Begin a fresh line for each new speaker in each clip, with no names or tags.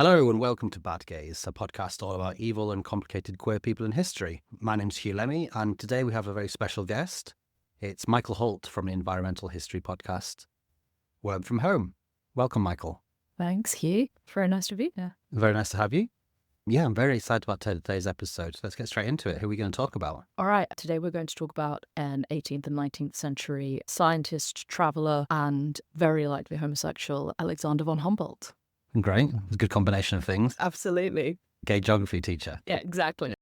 Hello and welcome to Bad Gays, a podcast all about evil and complicated queer people in history. My name's Hugh Lemmy, and today we have a very special guest. It's Michael Huldt from the environmental history podcast, Worm from Home. Welcome, Michael.
Thanks, Hugh. Very nice to be here.
Very nice to have you. Yeah, I'm very excited about today's episode. Let's get straight into it. Who are we going to talk about?
All right, today we're going to talk about an 18th and 19th century scientist, traveller, and very likely homosexual, Alexander von Humboldt.
Great. It's a good combination of things.
Absolutely.
Gay geography teacher.
Yeah, exactly.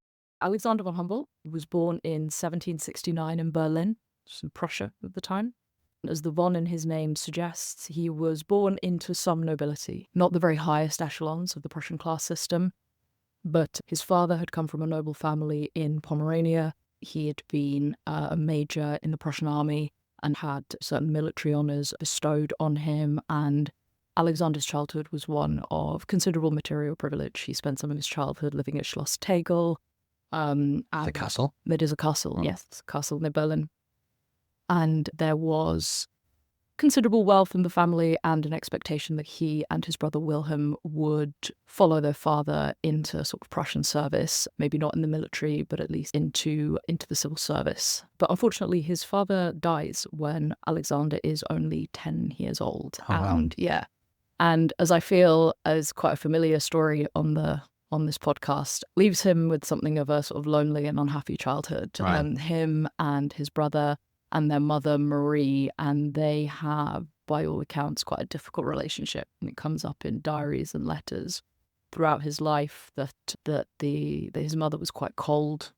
Alexander von Humboldt was born in 1769 in Berlin, in Prussia at the time. As the von in his name suggests, he was born into some nobility, not the very highest echelons of the Prussian class system, but his father had come from a noble family in Pomerania. He had been a major in the Prussian army and had certain military honours bestowed on him, and Alexander's childhood was one of considerable material privilege. He spent some of his childhood living at Schloss Tegel.
The castle?
It is a castle, yes, it's a castle near Berlin. And there was considerable wealth in the family and an expectation that he and his brother Wilhelm would follow their father into sort of Prussian service, maybe not in the military, but at least into the civil service. But unfortunately, his father dies when Alexander is only 10 years old.
Oh, wow.
And as I feel as quite a familiar story on this podcast, leaves him with something of a sort of lonely and unhappy childhood.
Right.
Him and his brother and their mother Marie, and they have, by all accounts, quite a difficult relationship. And it comes up in diaries and letters throughout his life that his mother was quite cold,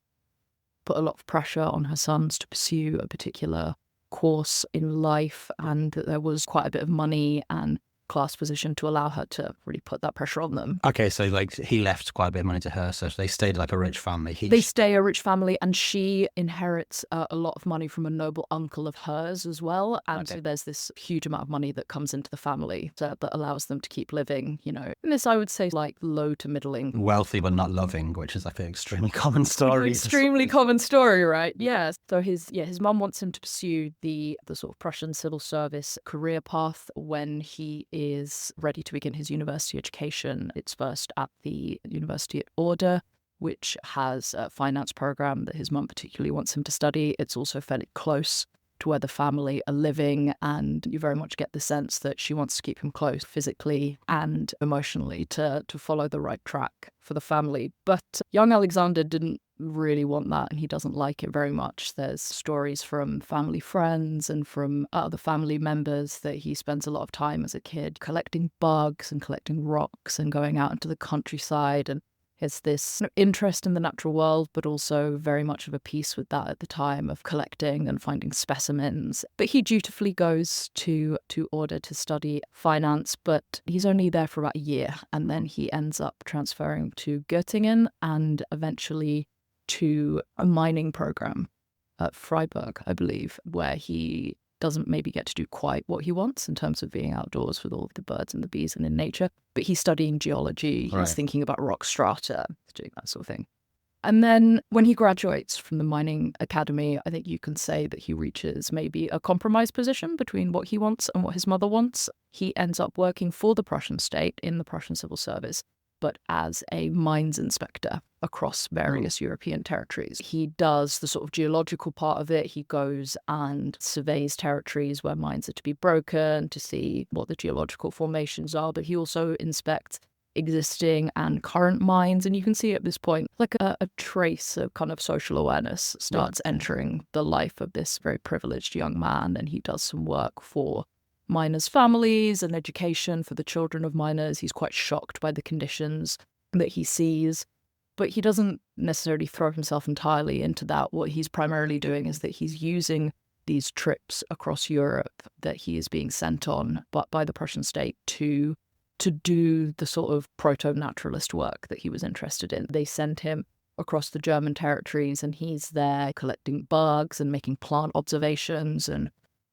put a lot of pressure on her sons to pursue a particular course in life, and that there was quite a bit of money and class position to allow her to really put that pressure on them.
Okay, so he left quite a bit of money to her, so they stayed like a rich family.
They stay a rich family, and she inherits a lot of money from a noble uncle of hers as well. And so there's this huge amount of money that comes into the family that allows them to keep living, in this, I would say, like low to middling.
Wealthy but not loving, which is like an extremely common story.
Extremely common story, right? Yeah. So his mum wants him to pursue the sort of Prussian civil service career path when he is ready to begin his university education. It's first at the University at Order, which has a finance program that his mum particularly wants him to study. It's also fairly close to where the family are living, and you very much get the sense that she wants to keep him close physically and emotionally to follow the right track for the family. But young Alexander didn't really want that, and he doesn't like it very much. There's stories from family friends and from other family members that he spends a lot of time as a kid collecting bugs and collecting rocks and going out into the countryside, and it's this interest in the natural world, but also very much of a piece with that at the time of collecting and finding specimens. But he dutifully goes to Order to study finance, but he's only there for about a year, and then he ends up transferring to Göttingen and eventually to a mining program at Freiburg, I believe, where he doesn't maybe get to do quite what he wants in terms of being outdoors with all of the birds and the bees and in nature, but he's studying geology, he's thinking about rock strata, doing that sort of thing. And then when he graduates from the mining academy, I think you can say that he reaches maybe a compromise position between what he wants and what his mother wants. He ends up working for the Prussian state in the Prussian civil service, but as a mines inspector across various European territories. He does the sort of geological part of it. He goes and surveys territories where mines are to be broken to see what the geological formations are, but he also inspects existing and current mines. And you can see at this point, like a trace of kind of social awareness starts entering the life of this very privileged young man, and he does some work for miners' families and education for the children of miners. He's quite shocked by the conditions that he sees, but he doesn't necessarily throw himself entirely into that. What he's primarily doing is that he's using these trips across Europe that he is being sent on but by the Prussian state to do the sort of proto-naturalist work that he was interested in. They send him across the German territories, and he's there collecting bugs and making plant observations and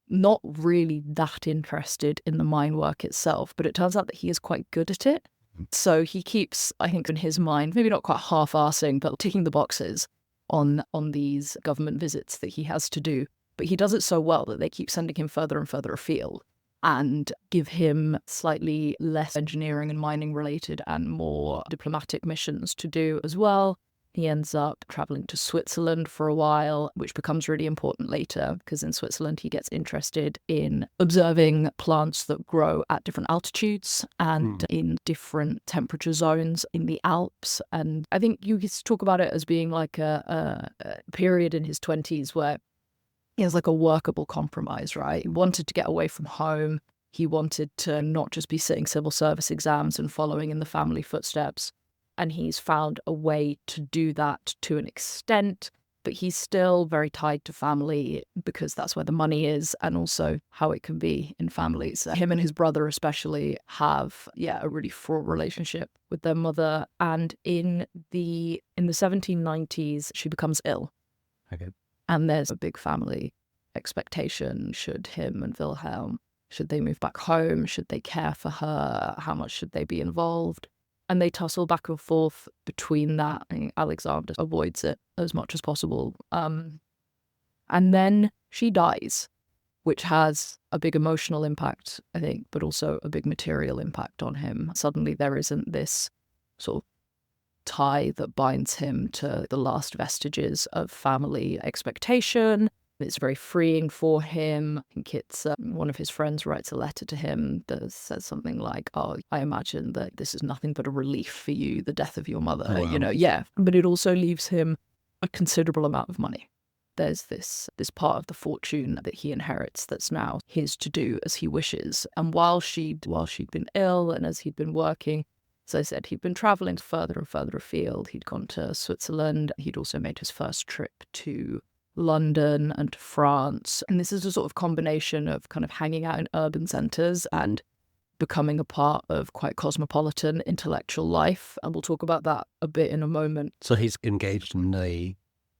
not really that interested in the mine work itself, but it turns out that he is quite good at it. So he keeps, I think in his mind, maybe not quite half-arsing, but ticking the boxes on these government visits that he has to do. But he does it so well that they keep sending him further and further afield. and give him slightly less engineering and mining related and more diplomatic missions to do as well. He ends up traveling to Switzerland for a while, which becomes really important later because in Switzerland he gets interested in observing plants that grow at different altitudes and in different temperature zones in the Alps. And I think you could talk about it as being like a period in his 20s where he has like a workable compromise, right? He wanted to get away from home. He wanted to not just be sitting civil service exams and following in the family footsteps. And he's found a way to do that to an extent, but he's still very tied to family because that's where the money is and also how it can be in families. Him and his brother especially have, a really fraught relationship with their mother. And in the 1790s, she becomes ill.
Okay.
And there's a big family expectation. Should him and Wilhelm, should they move back home? Should they care for her? How much should they be involved? And they tussle back and forth between that. I think Alexander avoids it as much as possible. And then she dies, which has a big emotional impact, I think, but also a big material impact on him. Suddenly there isn't this sort of tie that binds him to the last vestiges of family expectation. It's very freeing for him. I think it's one of his friends writes a letter to him that says something like, "Oh, I imagine that this is nothing but a relief for you, the death of your mother."
Oh, wow.
Yeah. But it also leaves him a considerable amount of money. There's this part of the fortune that he inherits that's now his to do as he wishes. And while she'd been ill and as he'd been working, as I said, he'd been traveling further and further afield. He'd gone to Switzerland. He'd also made his first trip to London and to France. And this is a sort of combination of kind of hanging out in urban centres and becoming a part of quite cosmopolitan intellectual life. And we'll talk about that a bit in a moment.
So he's engaged in the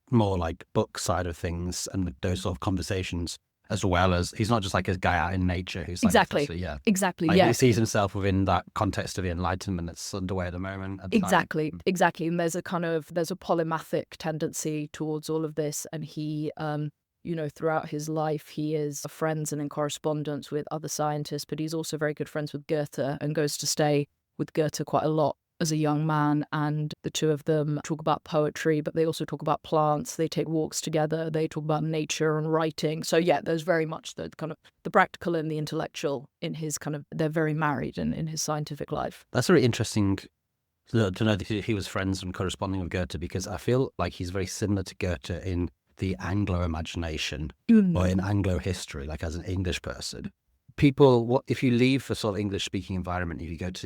more like book side of things and those sort of conversations, as well as he's not just like a guy out in nature who's like,
Exactly.
He sees himself within that context of the Enlightenment that's underway at the moment.
Exactly. And there's a polymathic tendency towards all of this. And he, throughout his life, he is friends and in correspondence with other scientists, but he's also very good friends with Goethe and goes to stay with Goethe quite a lot as a young man. And the two of them talk about poetry, but they also talk about plants. They take walks together. They talk about nature and writing. So there's very much the kind of the practical and the intellectual in his they're very married in his scientific life.
That's very interesting to know that he was friends and corresponding with Goethe, because I feel like he's very similar to Goethe in the Anglo imagination or in Anglo history, like as an English person. People, if you leave a sort of English speaking environment, if you go to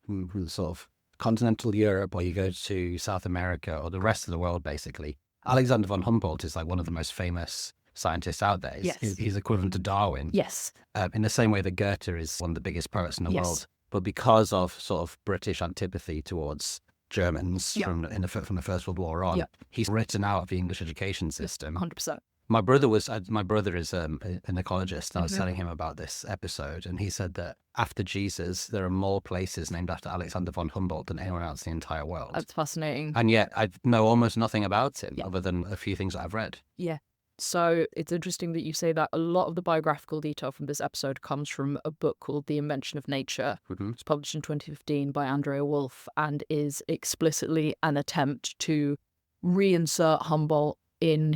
the sort of continental Europe or you go to South America or the rest of the world, basically, Alexander von Humboldt is like one of the most famous scientists out there. He's equivalent to Darwin.
Yes.
In the same way that Goethe is one of the biggest poets in the
Yes.
world. But because of sort of British antipathy towards Germans from the First World War on, he's written out of the English education system.
100%.
My brother is an ecologist, and I was telling him about this episode, and he said that after Jesus, there are more places named after Alexander von Humboldt than anywhere else in the entire world.
That's fascinating.
And yet I know almost nothing about him other than a few things that I've read.
Yeah. So it's interesting that you say that. A lot of the biographical detail from this episode comes from a book called The Invention of Nature.
Mm-hmm.
It's published in 2015 by Andrea Wolf and is explicitly an attempt to reinsert Humboldt in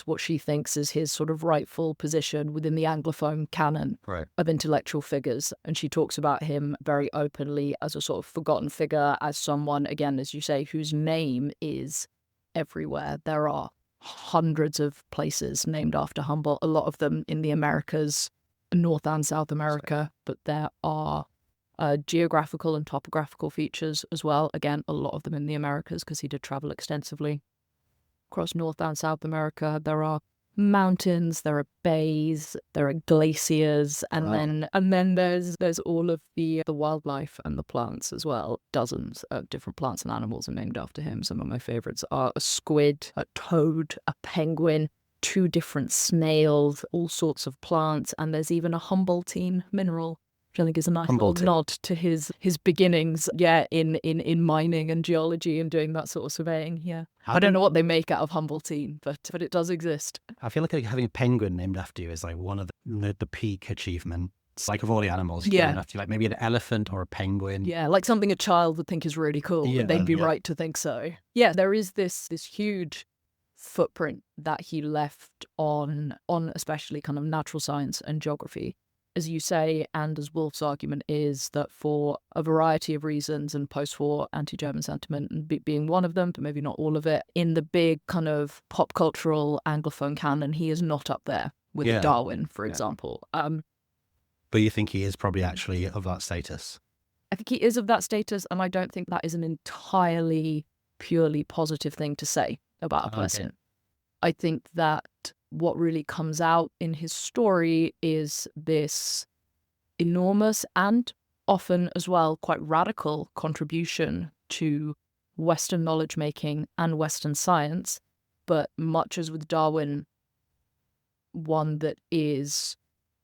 what she thinks is his sort of rightful position within the Anglophone canon of intellectual figures. And she talks about him very openly as a sort of forgotten figure, as someone, again, as you say, whose name is everywhere. There are hundreds of places named after Humboldt, a lot of them in the Americas, North and South America, but there are geographical and topographical features as well. Again, a lot of them in the Americas because he did travel extensively across North and South America. There are mountains, there are bays, there are glaciers, and then there's all of the wildlife and the plants as well. Dozens of different plants and animals are named after him. Some of my favorites are a squid, a toad, a penguin, 2 different snails, all sorts of plants, and there's even a Humboldtine mineral, which I think is a nice little nod to his beginnings, in mining and geology and doing that sort of surveying. I don't know what they make out of Humboldtine, but it does exist.
I feel like having a penguin named after you is like one of the peak achievement pets, like of all the animals, you
Yeah.
don't have to, like maybe an elephant or a penguin.
Yeah, like something a child would think is really cool.
Yeah,
They'd be
yeah.
right to think so. Yeah, there is this huge footprint that he left on especially kind of natural science and geography. As you say, and as Wolf's argument is that for a variety of reasons, and post-war anti-German sentiment being one of them, but maybe not all of it, in the big kind of pop cultural Anglophone canon, he is not up there with
Yeah.
Darwin, for
Yeah.
example.
But you think he is probably actually of that status?
I think he is of that status, and I don't think that is an entirely purely positive thing to say about a
Okay.
person. I think that what really comes out in his story is this enormous and often as well quite radical contribution to Western knowledge making and Western science, but much as with Darwin, one that is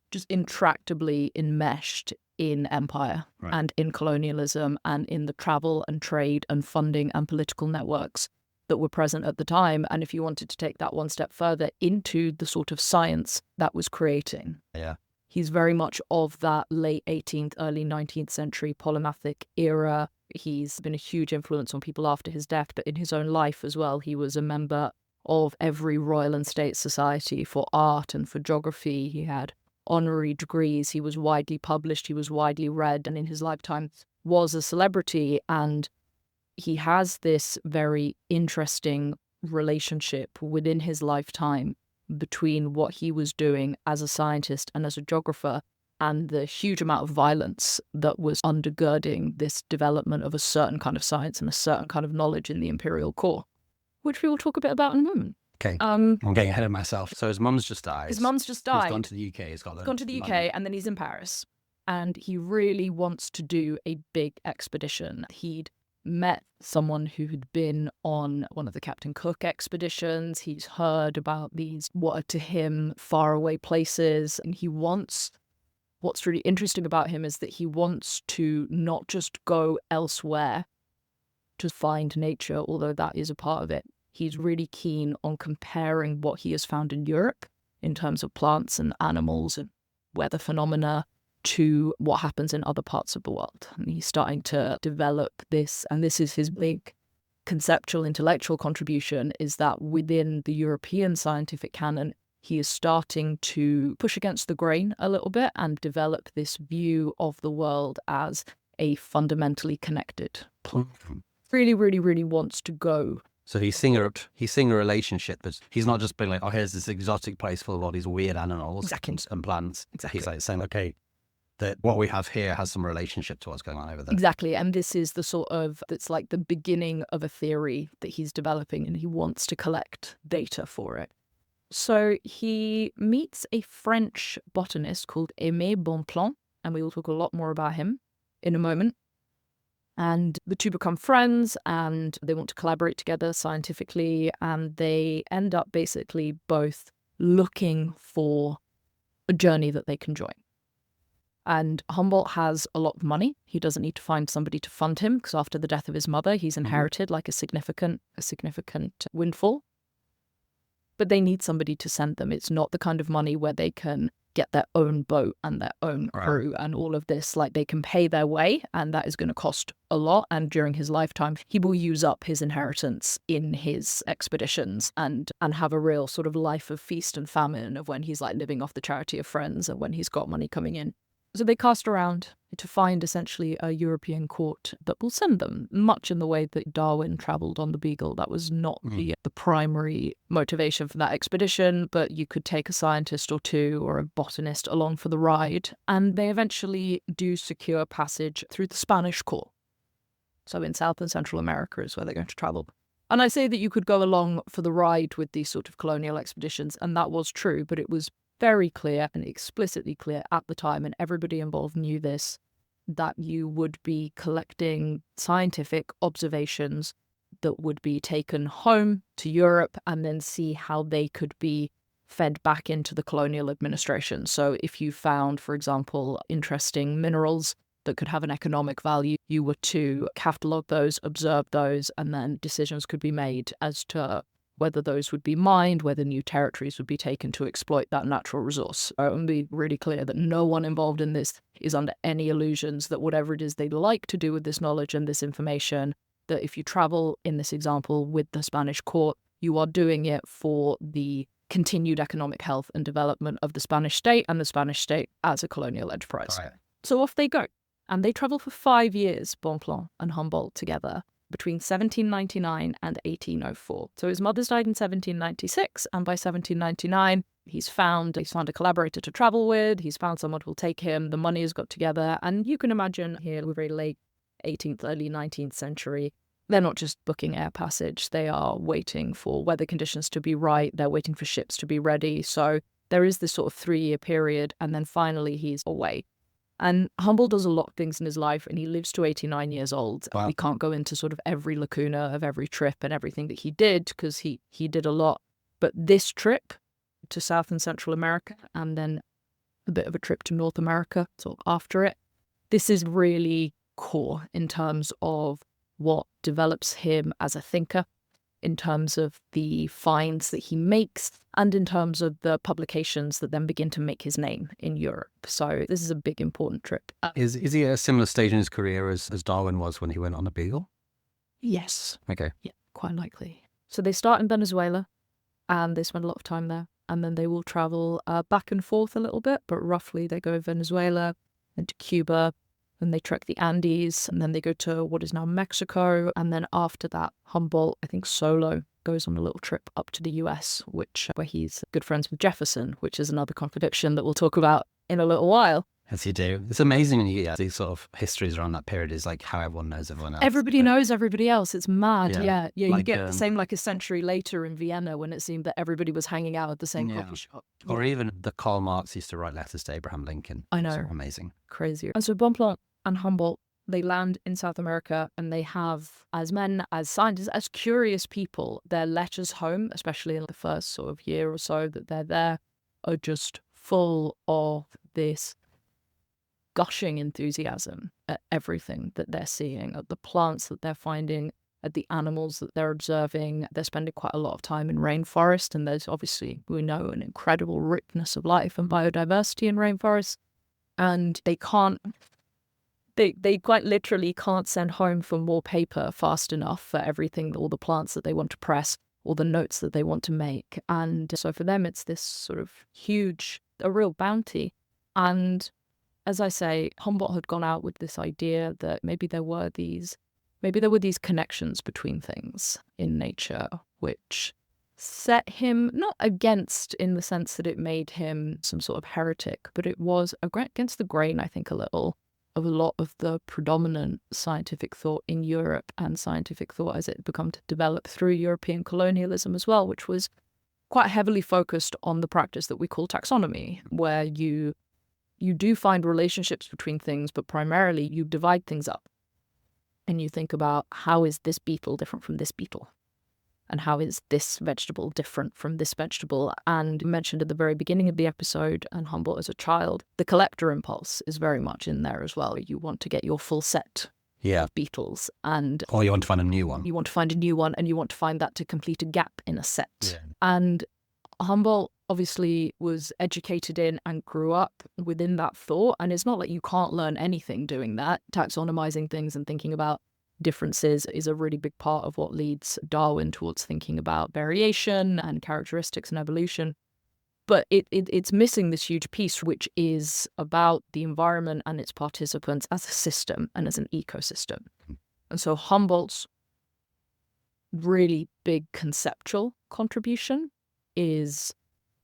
just intractably enmeshed in empire
Right.
and in colonialism and in the travel and trade and funding and political networks that were present at the time. And if you wanted to take that one step further into the sort of science that was creating,
Yeah.
he's very much of that late 18th, early 19th century polymathic era. He's been a huge influence on people after his death, but in his own life as well. He was a member of every Royal and State Society for art and for geography. He had honorary degrees. He was widely published. He was widely read, and in his lifetime was a celebrity. And he has this very interesting relationship within his lifetime between what he was doing as a scientist and as a geographer and the huge amount of violence that was undergirding this development of a certain kind of science and a certain kind of knowledge in the imperial core, which we will talk a bit about in a moment.
Okay. I'm getting ahead of myself. So his mum's just died.
His mum's just died.
He's gone to the UK. He's
gone to the UK, and then he's in Paris. And he really wants to do a big expedition. He'd met someone who had been on one of the Captain Cook expeditions. He's heard about these, what are to him, faraway places. And what's really interesting about him is that he wants to not just go elsewhere to find nature, although that is a part of it. He's really keen on comparing what he has found in Europe in terms of plants and animals and weather phenomena to what happens in other parts of the world. And he's starting to develop this, and this is his big conceptual intellectual contribution, is that within the European scientific canon, he is starting to push against the grain a little bit and develop this view of the world as a fundamentally connected place. Really, really, really wants to go.
So he's seeing a relationship, but he's not just being like, oh, here's this exotic place full of all these weird animals and plants.
Exactly.
He's like saying, okay, that what we have here has some relationship to what's going on over there.
Exactly. And this is the sort of, that's like the beginning of a theory that he's developing, and he wants to collect data for it. So he meets a French botanist called Aimé Bonpland, and we will talk a lot more about him in a moment. And the two become friends, and they want to collaborate together scientifically, and they end up basically both looking for a journey that they can join. And Humboldt has a lot of money. He doesn't need to find somebody to fund him, because after the death of his mother, he's inherited like a significant windfall. But they need somebody to send them. It's not the kind of money where they can get their own boat and their own crew and all of this. Like, they can pay their way, and that is going to cost a lot. And during his lifetime, he will use up his inheritance in his expeditions and have a real sort of life of feast and famine of when he's like living off the charity of friends and when he's got money coming in. So they cast around to find essentially a European court that will send them, much in the way that Darwin travelled on the Beagle. That was not the primary motivation for that expedition, but you could take a scientist or two or a botanist along for the ride. And they eventually do secure passage through the Spanish core. So in South and Central America is where they're going to travel. And I say that you could go along for the ride with these sort of colonial expeditions, and that was true, but it was very clear and explicitly clear at the time, and everybody involved knew this, that you would be collecting scientific observations that would be taken home to Europe and then see how they could be fed back into the colonial administration. So if you found, for example, interesting minerals that could have an economic value, you were to catalogue those, observe those, and then decisions could be made as to whether those would be mined, whether new territories would be taken to exploit that natural resource. I want to be really clear that no one involved in this is under any illusions that whatever it is they'd like to do with this knowledge and this information, that if you travel in this example with the Spanish court, you are doing it for the continued economic health and development of the Spanish state and the Spanish state as a colonial enterprise.
Right.
So off they go. And they travel for 5 years, Bonpland and Humboldt together, between 1799 and 1804. So his mother's died in 1796, and by 1799, he's found a collaborator to travel with, he's found someone who will take him, the money has got together, and you can imagine here, we're very late 18th, early 19th century, they're not just booking air passage, they are waiting for weather conditions to be right, they're waiting for ships to be ready, so there is this sort of 3-year period, and then finally he's away. And Humboldt does a lot of things in his life, and he lives to 89 years old.
Wow.
We can't go into sort of every lacuna of every trip and everything that he did, because he did a lot. But this trip to South and Central America, and then a bit of a trip to North America sort of after it, this is really core in terms of what develops him as a thinker, in terms of the finds that he makes, and in terms of the publications that then begin to make his name in Europe. So this is a big, important trip.
Is he at a similar stage in his career as Darwin was when he went on the Beagle?
Yes.
Okay.
Yeah, quite likely. So they start in Venezuela, and they spend a lot of time there. And then they will travel back and forth a little bit, but roughly they go to Venezuela and to Cuba, and they trek the Andes, and then they go to what is now Mexico. And then after that, Humboldt, I think solo, goes on a little trip up to the US, where he's good friends with Jefferson, which is another contradiction that we'll talk about in a little while.
As you do. It's amazing when you get these sort of histories around that period, is like how everyone knows everyone else.
Everybody knows everybody else. It's mad. Yeah. You
Like,
get the same like a century later in Vienna, when it seemed that everybody was hanging out at the same coffee shop.
Or even the Karl Marx used to write letters to Abraham Lincoln.
I know.
It's amazing.
Crazy. And so Bonpland and Humboldt, they land in South America, and they have, as men, as scientists, as curious people, their letters home, especially in the first sort of year or so that they're there, are just full of this gushing enthusiasm at everything that they're seeing, at the plants that they're finding, at the animals that they're observing. They're spending quite a lot of time in rainforest, and there's obviously, we know, an incredible richness of life and biodiversity in rainforests. And they quite literally can't send home for more paper fast enough for everything, all the plants that they want to press, all the notes that they want to make. And so for them, it's this sort of huge, a real bounty. And as I say, Humboldt had gone out with this idea that maybe there were these connections between things in nature, which set him not against in the sense that it made him some sort of heretic, but it was against the grain, I think, a little, of a lot of the predominant scientific thought in Europe, and scientific thought as it had become to develop through European colonialism as well, which was quite heavily focused on the practice that we call taxonomy, where you do find relationships between things, but primarily you divide things up. And you think about, how is this beetle different from this beetle? And how is this vegetable different from this vegetable? And mentioned at the very beginning of the episode, and Humboldt as a child, the collector impulse is very much in there as well. You want to get your full set of beetles.
Or you want to find a new one.
You want to find a new one, and you want to find that to complete a gap in a set.
Yeah.
And Humboldt obviously was educated in and grew up within that thought. And it's not like you can't learn anything doing that. Taxonomizing things and thinking about differences is a really big part of what leads Darwin towards thinking about variation and characteristics and evolution. But it's missing this huge piece, which is about the environment and its participants as a system and as an ecosystem. And so Humboldt's really big conceptual contribution is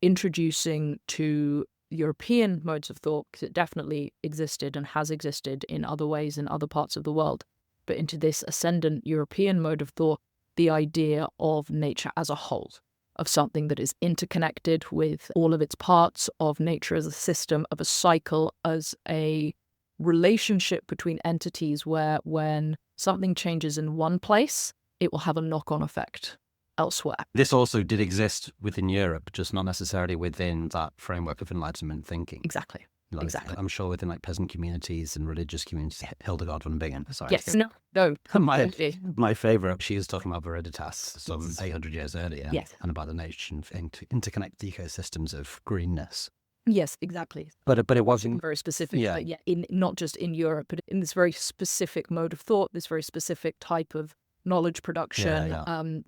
introducing to European modes of thought, because it definitely existed and has existed in other ways in other parts of the world, but into this ascendant European mode of thought, the idea of nature as a whole, of something that is interconnected with all of its parts, of nature as a system, of a cycle, as a relationship between entities where when something changes in one place, it will have a knock-on effect elsewhere.
This also did exist within Europe, just not necessarily within that framework of Enlightenment thinking.
Exactly.
Like,
Exactly.
I'm sure within like peasant communities and religious communities, Hildegard von Bingen. Sorry.
Yes. No. Completely.
My favourite, she is talking about Viriditas some
Yes.
800 years earlier.
Yes.
And about the nation interconnected ecosystems of greenness.
Yes, exactly.
But it wasn't
Very specific.
Yeah.
But yeah, in not just in Europe, but in this very specific mode of thought, this very specific type of knowledge production.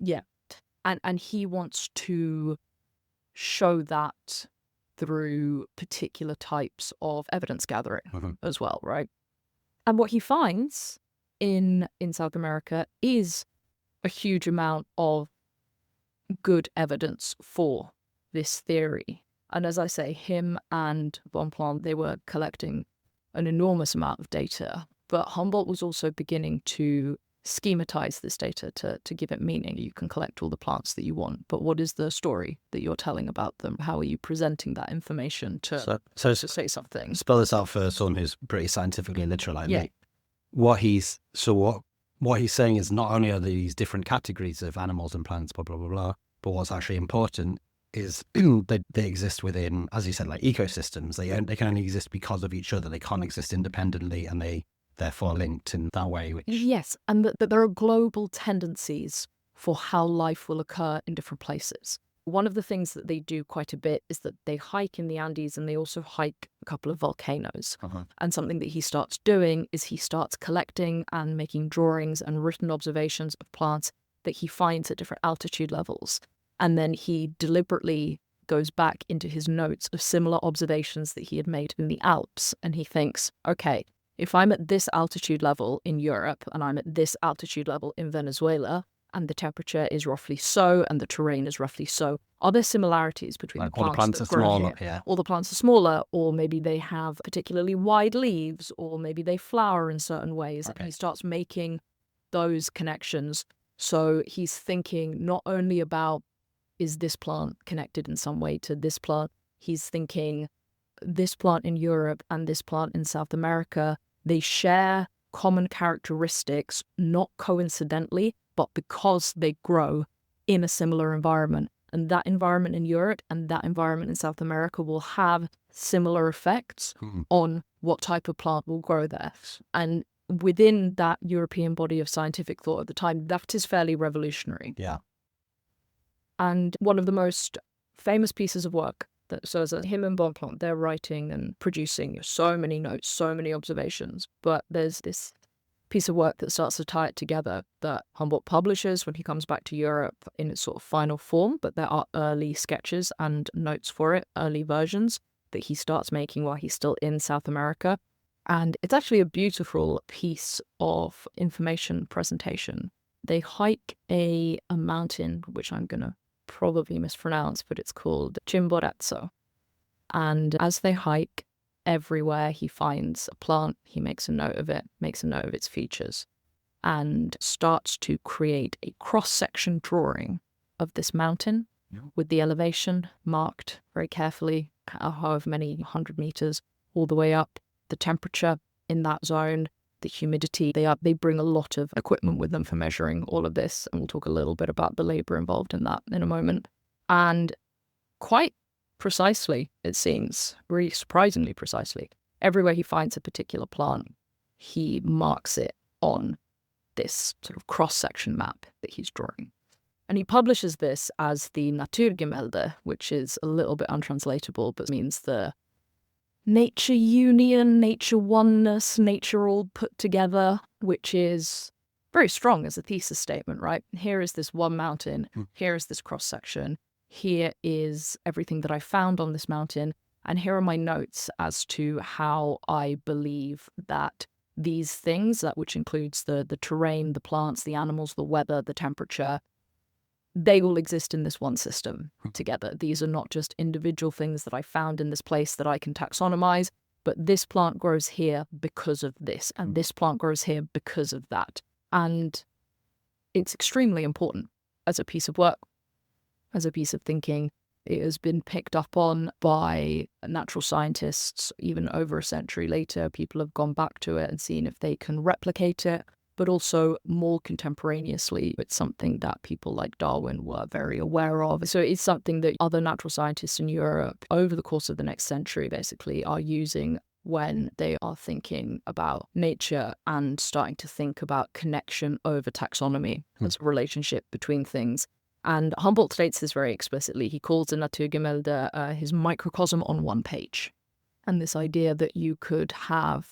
And he wants to show that through particular types of evidence gathering as well, right? And what he finds in South America is a huge amount of good evidence for this theory. And as I say, him and Bonpland, they were collecting an enormous amount of data, but Humboldt was also beginning to schematize this data to give it meaning. You can collect all the plants that you want, but what is the story that you're telling about them? How are you presenting that information to say something?
Spell this out for someone who's pretty scientifically literal like me. What he's saying is not only are these different categories of animals and plants, blah, blah, blah, blah, but what's actually important is they exist within, as you said, like ecosystems. They can only exist because of each other. They can't exist independently, and they therefore linked in that way.
Yes, and that there are global tendencies for how life will occur in different places. One of the things that they do quite a bit is that they hike in the Andes, and they also hike a couple of volcanoes. And something that he starts doing is he starts collecting and making drawings and written observations of plants that he finds at different altitude levels. And then he deliberately goes back into his notes of similar observations that he had made in the Alps. And he thinks, okay, if I'm at this altitude level in Europe and I'm at this altitude level in Venezuela, and the temperature is roughly so, and the terrain is roughly so, are there similarities between
like
the plants?
All the plants
that
are
grow
smaller,
here? All the plants are smaller, or maybe they have particularly wide leaves, or maybe they flower in certain ways.
Okay.
And he starts making those connections. So he's thinking not only about, is this plant connected in some way to this plant? He's thinking this plant in Europe and this plant in South America, they share common characteristics, not coincidentally, but because they grow in a similar environment. And that environment in Europe and that environment in South America will have similar effects on what type of plant will grow there. And within that European body of scientific thought at the time, that is fairly revolutionary.
Yeah.
And one of the most famous pieces of work so as him and Bonpland, they're writing and producing so many notes, so many observations, but there's this piece of work that starts to tie it together that Humboldt publishes when he comes back to Europe in its sort of final form, but there are early sketches and notes for it, early versions that he starts making while he's still in South America. And it's actually a beautiful piece of information presentation. They hike a mountain, which I'm going to probably mispronounce, but it's called Chimborazo. And as they hike, everywhere he finds a plant, he makes a note of it, makes a note of its features, and starts to create a cross-section drawing of this mountain with the elevation marked very carefully, however many 100 meters, all the way up, the temperature in that zone, the humidity. They bring a lot of equipment with them for measuring all of this, and we'll talk a little bit about the labor involved in that in a moment. And quite precisely, it seems, really surprisingly precisely, everywhere he finds a particular plant, he marks it on this sort of cross-section map that he's drawing. And he publishes this as the Naturgemälde, which is a little bit untranslatable, but means the nature union, nature oneness, nature all put together, which is very strong as a thesis statement, right? Here is this one mountain, here is this cross-section, here is everything that I found on this mountain, and here are my notes as to how I believe that these things, that which includes the terrain, the plants, the animals, the weather, the temperature, they all exist in this one system together. These are not just individual things that I found in this place that I can taxonomize, but this plant grows here because of this, and this plant grows here because of that. And it's extremely important as a piece of work, as a piece of thinking. It has been picked up on by natural scientists even over a century later. People have gone back to it and seen if they can replicate it. but also more contemporaneously, it's something that people like Darwin were very aware of. So it's something that other natural scientists in Europe over the course of the next century basically are using when they are thinking about nature and starting to think about connection over taxonomy as a relationship between things. And Humboldt states this very explicitly. He calls the Naturgemälde his microcosm on one page. And this idea that you could have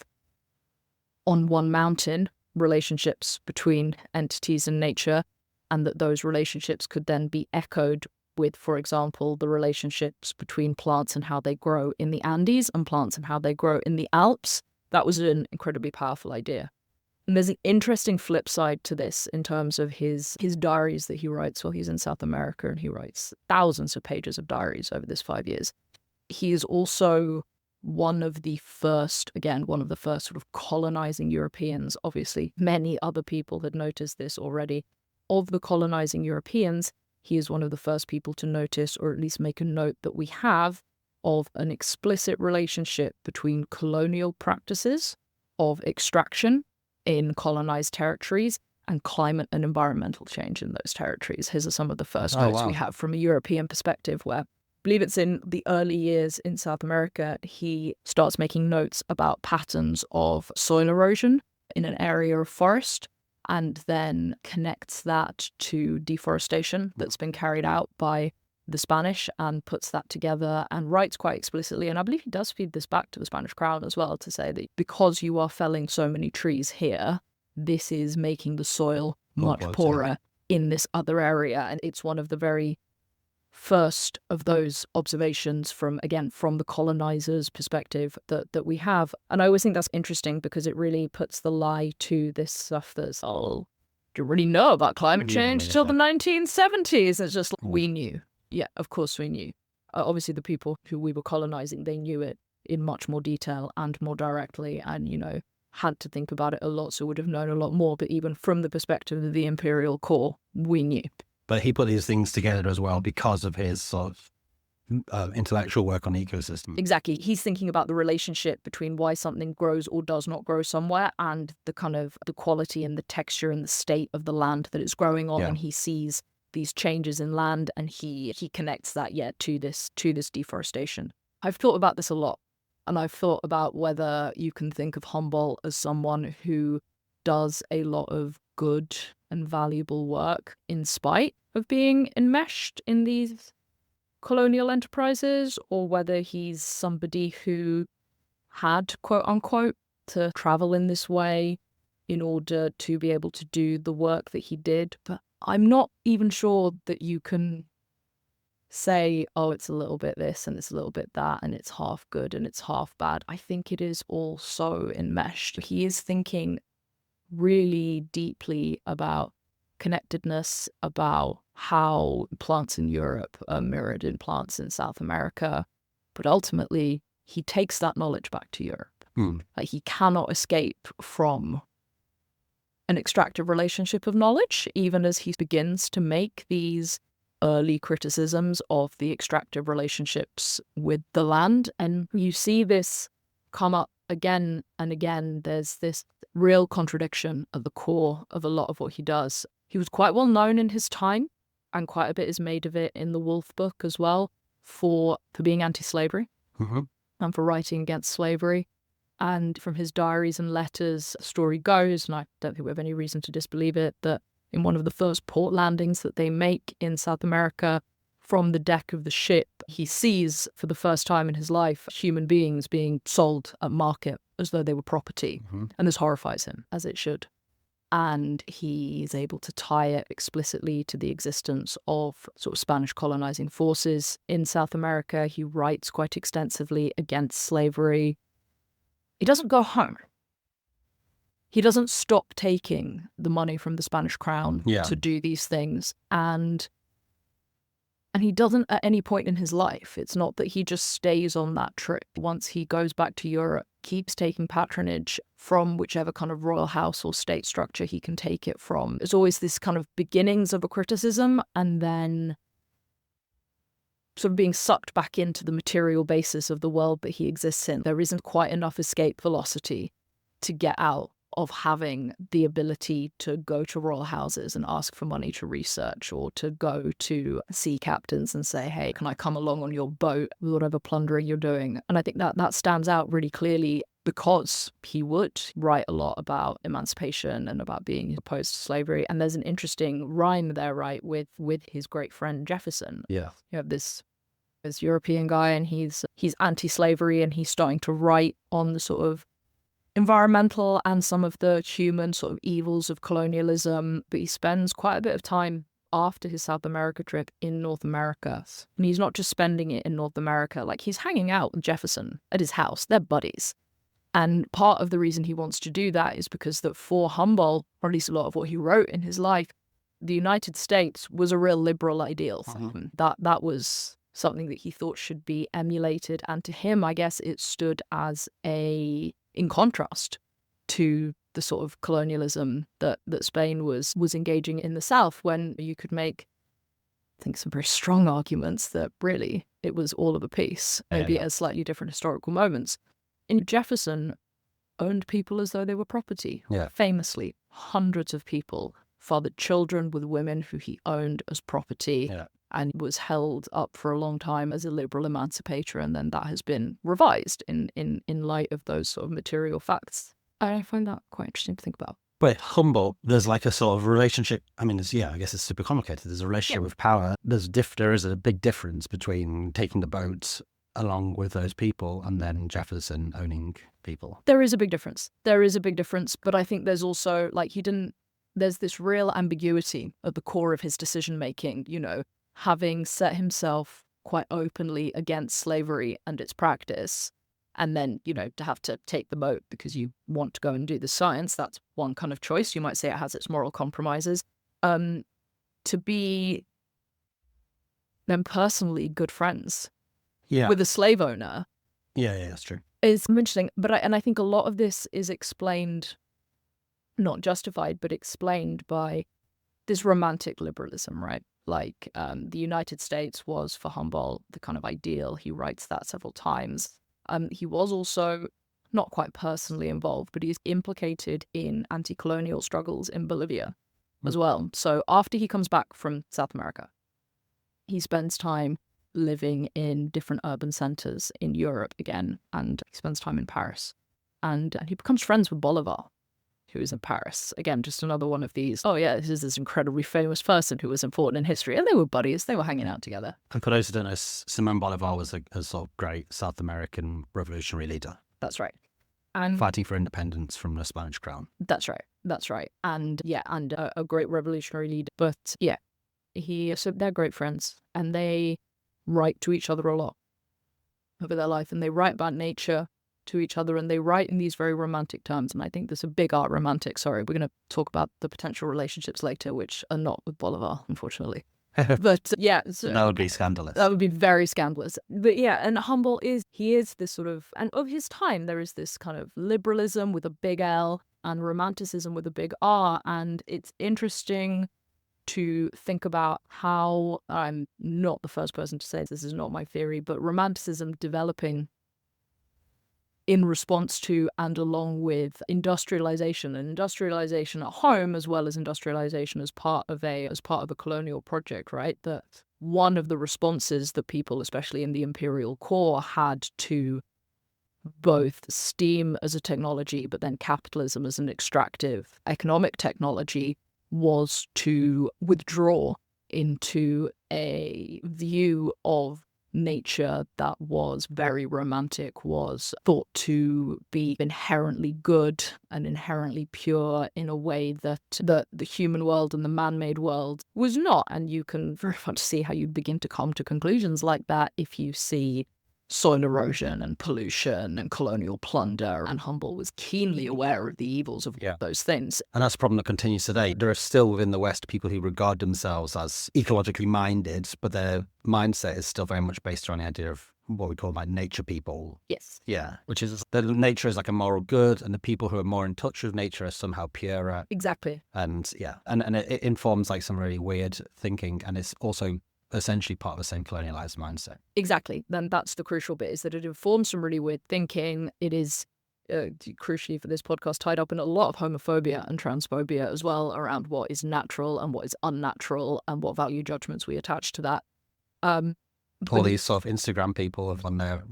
on one mountain relationships between entities and nature, and that those relationships could then be echoed with, for example, the relationships between plants and how they grow in the Andes and plants and how they grow in the Alps. That was an incredibly powerful idea. And there's an interesting flip side to this in terms of his diaries that he writes while he's in South America, and he writes thousands of pages of diaries over this 5 years. He is also one of the first sort of colonizing Europeans. Obviously, many other people had noticed this already. Of the colonizing Europeans, he is one of the first people to notice, or at least make a note that we have, of an explicit relationship between colonial practices of extraction in colonized territories and climate and environmental change in those territories. His are some of the first notes we have from a European perspective, where I believe it's in the early years in South America, he starts making notes about patterns of soil erosion in an area of forest, and then connects that to deforestation that's been carried out by the Spanish, and puts that together and writes quite explicitly. And I believe he does feed this back to the Spanish crown as well, to say that because you are felling so many trees here, this is making the soil much poorer in this other area. And it's one of the very first of those observations from the colonizers' perspective that we have. And I always think that's interesting, because it really puts the lie to this stuff that's, didn't really know about climate change till the 1970s. It's just like, we knew. Yeah, of course we knew. Obviously, the people who we were colonizing, they knew it in much more detail and more directly, and, had to think about it a lot, so would have known a lot more. But even from the perspective of the imperial core, we knew.
But he put these things together as well because of his sort of intellectual work on ecosystem.
Exactly. He's thinking about the relationship between why something grows or does not grow somewhere, and the kind of the quality and the texture and the state of the land that it's growing on. Yeah. And he sees these changes in land, and he connects that to this deforestation. I've thought about this a lot, and I've thought about whether you can think of Humboldt as someone who does a lot of good and valuable work in spite of being enmeshed in these colonial enterprises, or whether he's somebody who had, quote unquote, to travel in this way in order to be able to do the work that he did. But I'm not even sure that you can say, oh, it's a little bit this and it's a little bit that, and it's half good and it's half bad. I think it is all so enmeshed. He is thinking really deeply about connectedness, about how plants in Europe are mirrored in plants in South America. But ultimately, he takes that knowledge back to Europe. Like, he cannot escape from an extractive relationship of knowledge, even as he begins to make these early criticisms of the extractive relationships with the land. And you see this come up again and again. There's this real contradiction at the core of a lot of what he does. He was quite well known in his time, and quite a bit is made of it in the Wolf book as well, for being anti-slavery and for writing against slavery. And from his diaries and letters, the story goes, and I don't think we have any reason to disbelieve it, that in one of the first port landings that they make in South America, from the deck of the ship, he sees for the first time in his life human beings being sold at market as though they were property. And this horrifies him, as it should. And he is able to tie it explicitly to the existence of sort of Spanish colonizing forces in South America. He writes quite extensively against slavery. He doesn't go home. He doesn't stop taking the money from the Spanish crown to do these things. And he doesn't at any point in his life. It's not that he just stays on that trip. Once he goes back to Europe, keeps taking patronage from whichever kind of royal house or state structure he can take it from. There's always this kind of beginnings of a criticism, and then sort of being sucked back into the material basis of the world that he exists in. There isn't quite enough escape velocity to get out of having the ability to go to royal houses and ask for money to research, or to go to sea captains and say, hey, can I come along on your boat with whatever plundering you're doing? And I think that stands out really clearly, because he would write a lot about emancipation and about being opposed to slavery. And there's an interesting rhyme there, right, with his great friend Jefferson.
Yeah.
You have this European guy, and he's anti-slavery, and he's starting to write on the sort of environmental and some of the human sort of evils of colonialism. But he spends quite a bit of time after his South America trip in North America. And he's not just spending it in North America, like he's hanging out with Jefferson at his house. They're buddies. And part of the reason he wants to do that is because that for Humboldt, or at least a lot of what he wrote in his life, the United States was a real liberal ideal for him. That was something that he thought should be emulated. And to him, I guess it stood as in contrast to the sort of colonialism that Spain was engaging in the South, when you could make, I think, some very strong arguments that really it was all of a piece, maybe at slightly different historical moments. And Jefferson owned people as though they were property.
Yeah.
Famously, hundreds of people fathered children with women who he owned as property.
Yeah.
And was held up for a long time as a liberal emancipator, and then that has been revised in light of those sort of material facts. I find that quite interesting to think about.
But Humboldt, there's like a sort of relationship. I mean, I guess it's super complicated. There's a relationship with power. There is a big difference between taking the boat along with those people and then Jefferson owning people.
There is a big difference. But I think there's also, like, there's this real ambiguity at the core of his decision making, having set himself quite openly against slavery and its practice, and then, to have to take the boat because you want to go and do the science. That's one kind of choice. You might say it has its moral compromises. To be then personally good friends with a slave owner.
Yeah, that's true.
It's interesting. But I think a lot of this is explained, not justified, but explained by this romantic liberalism, right? Like the United States was, for Humboldt, the kind of ideal. He writes that several times. He was also not quite personally involved, but he's implicated in anti-colonial struggles in Bolivia as well. So after he comes back from South America, he spends time living in different urban centers in Europe again, and he spends time in Paris. And he becomes friends with Bolivar, who is in Paris. Again, just another one of these, this is this incredibly famous person who was important in history. And they were buddies. They were hanging out together.
And for those who don't know, Simón Bolivar was a sort of great South American revolutionary leader.
That's right. And
fighting for independence from the Spanish crown.
That's right. And a great revolutionary leader. But so they're great friends. And they write to each other a lot over their life. And they write about nature to each other, and they write in these very romantic terms. And I think there's a big art romantic. Sorry, we're going to talk about the potential relationships later, which are not with Bolivar, unfortunately. But so
that would be scandalous.
That would be very scandalous. But and Humboldt is this sort of, and of his time, there is this kind of liberalism with a big L and romanticism with a big R. And it's interesting to think about how, I'm not the first person to say this is not my theory, but romanticism developing in response to and along with industrialization at home, as well as industrialization as part of a colonial project, right? That one of the responses that people, especially in the imperial core, had to both steam as a technology, but then capitalism as an extractive economic technology, was to withdraw into a view of nature that was very romantic, was thought to be inherently good and inherently pure in a way that the human world and the man-made world was not. And you can very much see how you begin to come to conclusions like that if you see soil erosion and pollution and colonial plunder. And Humboldt was keenly aware of the evils of those things.
And that's a problem that continues today. There are still within the West people who regard themselves as ecologically minded, but their mindset is still very much based around the idea of what we call like nature people.
Yes.
Yeah, which is that nature is like a moral good, and the people who are more in touch with nature are somehow purer.
Exactly.
And and it informs like some really weird thinking, and it's also essentially part of the same colonialized mindset.
Exactly. Then that's the crucial bit, is that it informs some really weird thinking. It is crucially for this podcast, tied up in a lot of homophobia and transphobia as well, around what is natural and what is unnatural and what value judgments we attach to that.
All
But
these sort of Instagram people on their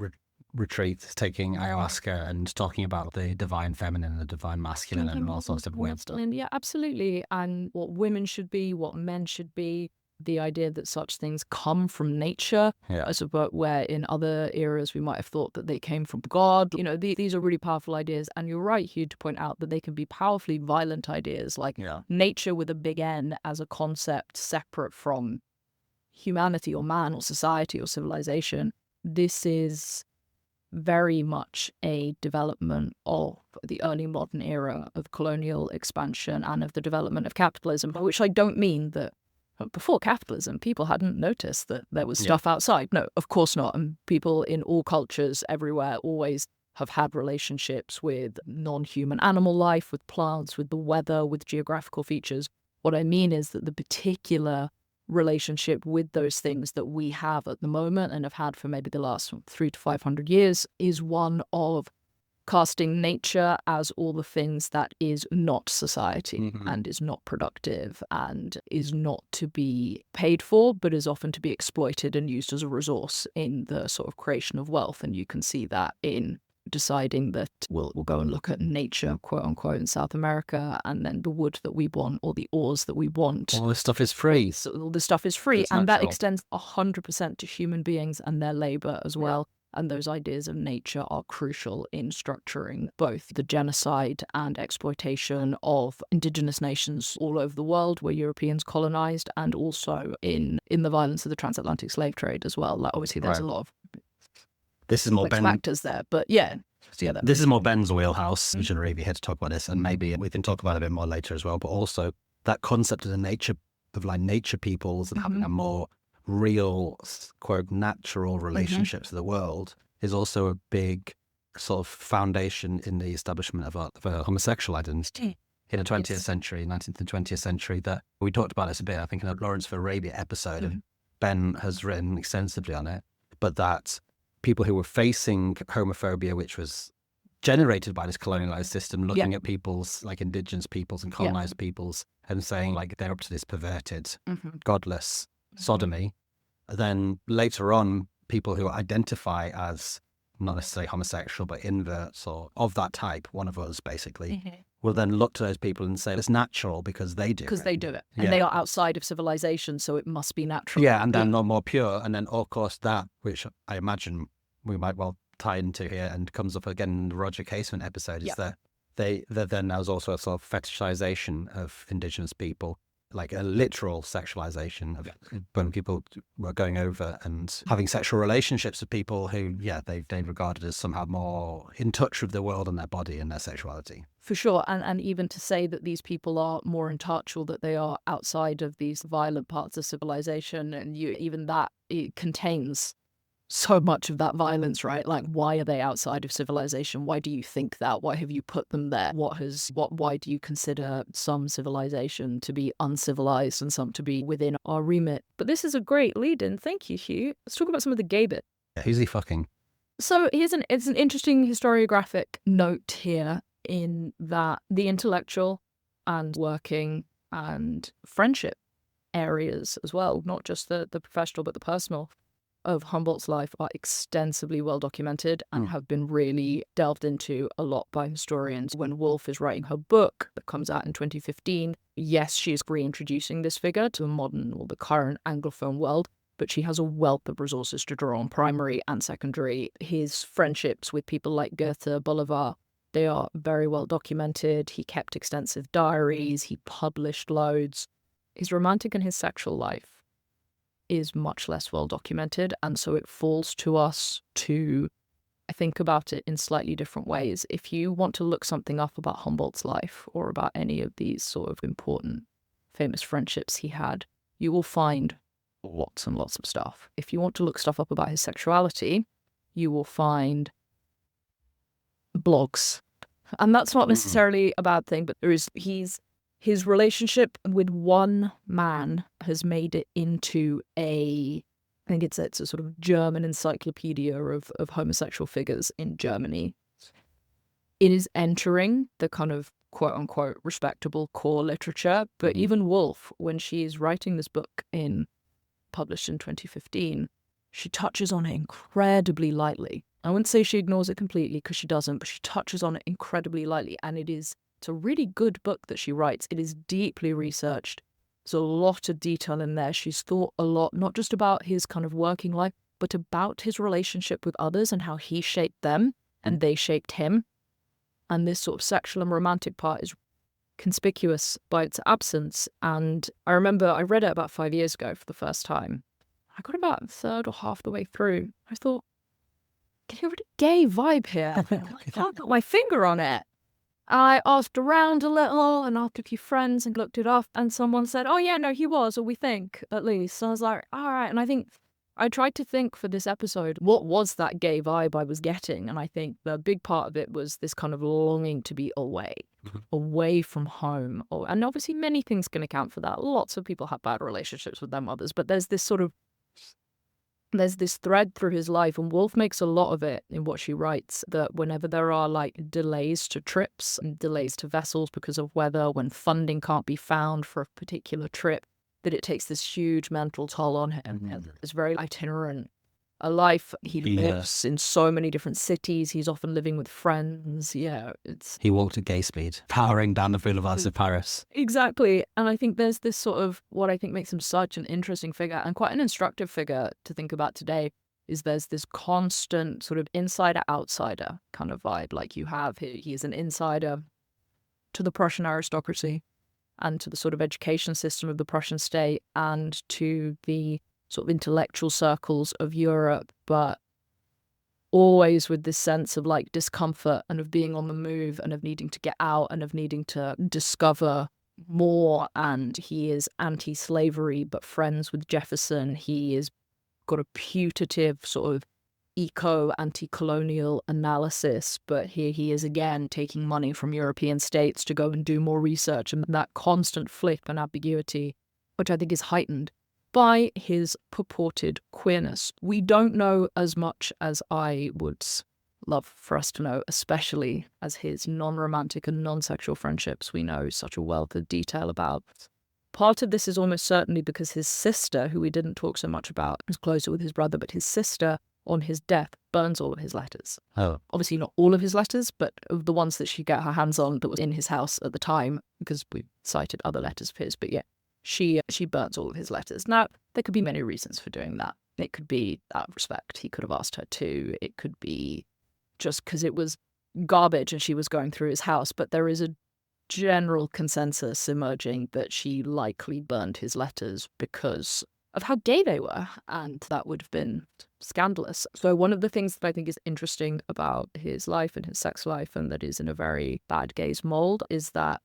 retreats taking ayahuasca and talking about the divine feminine and the divine masculine and all sorts of weird stuff.
Yeah, absolutely. And what women should be, what men should be, the idea that such things come from nature,
Yeah.
as about where in other eras we might have thought that they came from God. You know, these are really powerful ideas. And you're right, Hugh, to point out that they can be powerfully violent ideas, like nature with a big N as a concept separate from humanity or man or society or civilization. This is very much a development of the early modern era of colonial expansion and of the development of capitalism, by which I don't mean that before capitalism, people hadn't noticed that there was stuff outside. No, of course not. And people in all cultures everywhere always have had relationships with non-human animal life, with plants, with the weather, with geographical features. What I mean is that the particular relationship with those things that we have at the moment and have had for maybe the last 300 to 500 years is one of casting nature as all the things that is not society and is not productive and is not to be paid for, but is often to be exploited and used as a resource in the sort of creation of wealth. And you can see that in deciding that we'll go and look at nature, quote unquote, in South America, and then the wood that we want or the ores that we want.
All this stuff is free.
So all this stuff is free,
It's
and
natural.
that extends 100% to human beings and their labor as well. And those ideas of nature are crucial in structuring both the genocide and exploitation of indigenous nations all over the world where Europeans colonized, and also in the violence of the transatlantic slave trade as well. Like, obviously, there's a lot of
This is more
factors there, but
this is more Ben's wheelhouse. We should really here to talk about this, and maybe we can talk about it a bit more later as well. But also that concept of the nature of like nature peoples and having a more real, quote, natural relationships to the world is also a big sort of foundation in the establishment of a homosexual identity in the 20th century, 19th and 20th century. That we talked about this a bit, I think, in a Lawrence of Arabia episode, and Ben has written extensively on it. But that people who were facing homophobia, which was generated by this colonialized system, looking at peoples like indigenous peoples and colonized peoples and saying like they're up to this perverted, godless sodomy. Then later on, people who identify as not necessarily homosexual, but inverts or of that type, one of us basically, will then look to those people and say it's natural because they do it.
Because they do it. And they are outside of civilization, so it must be natural.
Yeah, and then more pure. And then, of course, that, which I imagine we might well tie into here and comes up again in the Roger Casement episode, is that then there's also a sort of fetishization of indigenous people, like a literal sexualization of when people were going over and having sexual relationships with people who, they regarded as somehow more in touch with the world and their body and their sexuality.
For sure. And even to say that these people are more in touch or that they are outside of these violent parts of civilization, and even that, it contains so much of that violence, right? Like, why are they outside of civilization? Why do you think that? Why have you put them there? Why do you consider some civilization to be uncivilized and some to be within our remit? But this is a great lead-in. Thank you, Hugh. Let's talk about some of the gay bit.
Yeah, who's he fucking?
So it's an interesting historiographic note here in that the intellectual and working and friendship areas as well, not just the professional but the personal, of Humboldt's life are extensively well documented and have been really delved into a lot by historians. When Woolf is writing her book that comes out in 2015, yes, she is reintroducing this figure to the modern or the current Anglophone world, but she has a wealth of resources to draw on, primary and secondary. His friendships with people like Goethe, Bolivar, they are very well documented. He kept extensive diaries. He published loads. His romantic and his sexual life is much less well documented, and so it falls to us to think about it in slightly different ways. If you want to look something up about Humboldt's life or about any of these sort of important famous friendships he had, you will find lots and lots of stuff. If you want to look stuff up about his sexuality, you will find blogs. And that's not necessarily a bad thing, but his relationship with one man has made it into I think it's a sort of German encyclopedia of homosexual figures in Germany. it is entering the kind of quote unquote respectable core literature. But even Woolf, when she is writing this book published in 2015, she touches on it incredibly lightly. I wouldn't say she ignores it completely, because she doesn't, but she touches on it incredibly lightly. And it's a really good book that she writes. It is deeply researched. There's a lot of detail in there. She's thought a lot, not just about his kind of working life, but about his relationship with others and how he shaped them and they shaped him. And this sort of sexual and romantic part is conspicuous by its absence. And I remember I read it about 5 years ago for the first time. I got about a third or half the way through. I thought, can you hear a gay vibe here? I can't put my finger on it. I asked around a little and asked a few friends and looked it up, and someone said, oh yeah, no, he was, or we think, at least. So I was like, all right. And I think I tried to think for this episode, what was that gay vibe I was getting? And I think the big part of it was this kind of longing to be away from home. And obviously many things can account for that. Lots of people have bad relationships with their mothers, but there's this thread through his life, and Woolf makes a lot of it in what she writes, that whenever there are like delays to trips and delays to vessels because of weather, when funding can't be found for a particular trip, that it takes this huge mental toll on him. It's very itinerant. A life, he lives in so many different cities. He's often living with friends. Yeah,
He walked at gay speed, powering down the boulevards of Paris.
Exactly. And I think there's this sort of, what I think makes him such an interesting figure and quite an instructive figure to think about today, is there's this constant sort of insider-outsider kind of vibe. Like he is an insider to the Prussian aristocracy and to the sort of education system of the Prussian state and to the sort of intellectual circles of Europe, but always with this sense of like discomfort and of being on the move and of needing to get out and of needing to discover more. And he is anti-slavery, but friends with Jefferson. He is got a putative sort of eco-anti-colonial analysis, but here he is again taking money from European states to go and do more research, and that constant flip and ambiguity, which I think is heightened by his purported queerness. We don't know as much as I would love for us to know, especially as his non-romantic and non-sexual friendships we know such a wealth of detail about. Part of this is almost certainly because his sister, who we didn't talk so much about, is closer with his brother, but his sister, on his death, burns all of his letters.
Oh.
Obviously not all of his letters, but of the ones that she got her hands on that was in his house at the time, because we cited other letters of his, but yeah. She burns all of his letters. Now, there could be many reasons for doing that. It could be out of respect. He could have asked her to. It could be just because it was garbage and she was going through his house. But there is a general consensus emerging that she likely burned his letters because of how gay they were. And that would have been scandalous. So one of the things that I think is interesting about his life and his sex life, and that is in a very bad gaze mold, is that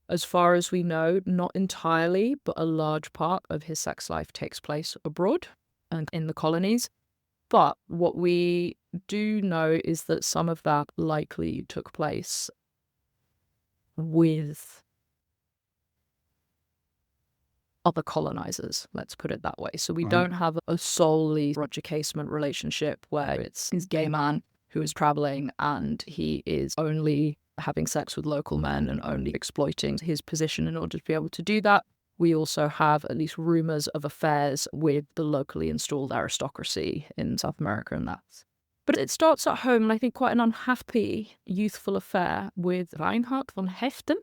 as far as we know, not entirely, but a large part of his sex life takes place abroad and in the colonies. But what we do know is that some of that likely took place with other colonizers, let's put it that way. So we don't have a solely Roger Casement relationship where it's his gay man who is traveling and he is only having sex with local men and only exploiting his position in order to be able to do that. We also have at least rumors of affairs with the locally installed aristocracy in South America and that. But it starts at home, and I think quite an unhappy youthful affair with Reinhard von Heften,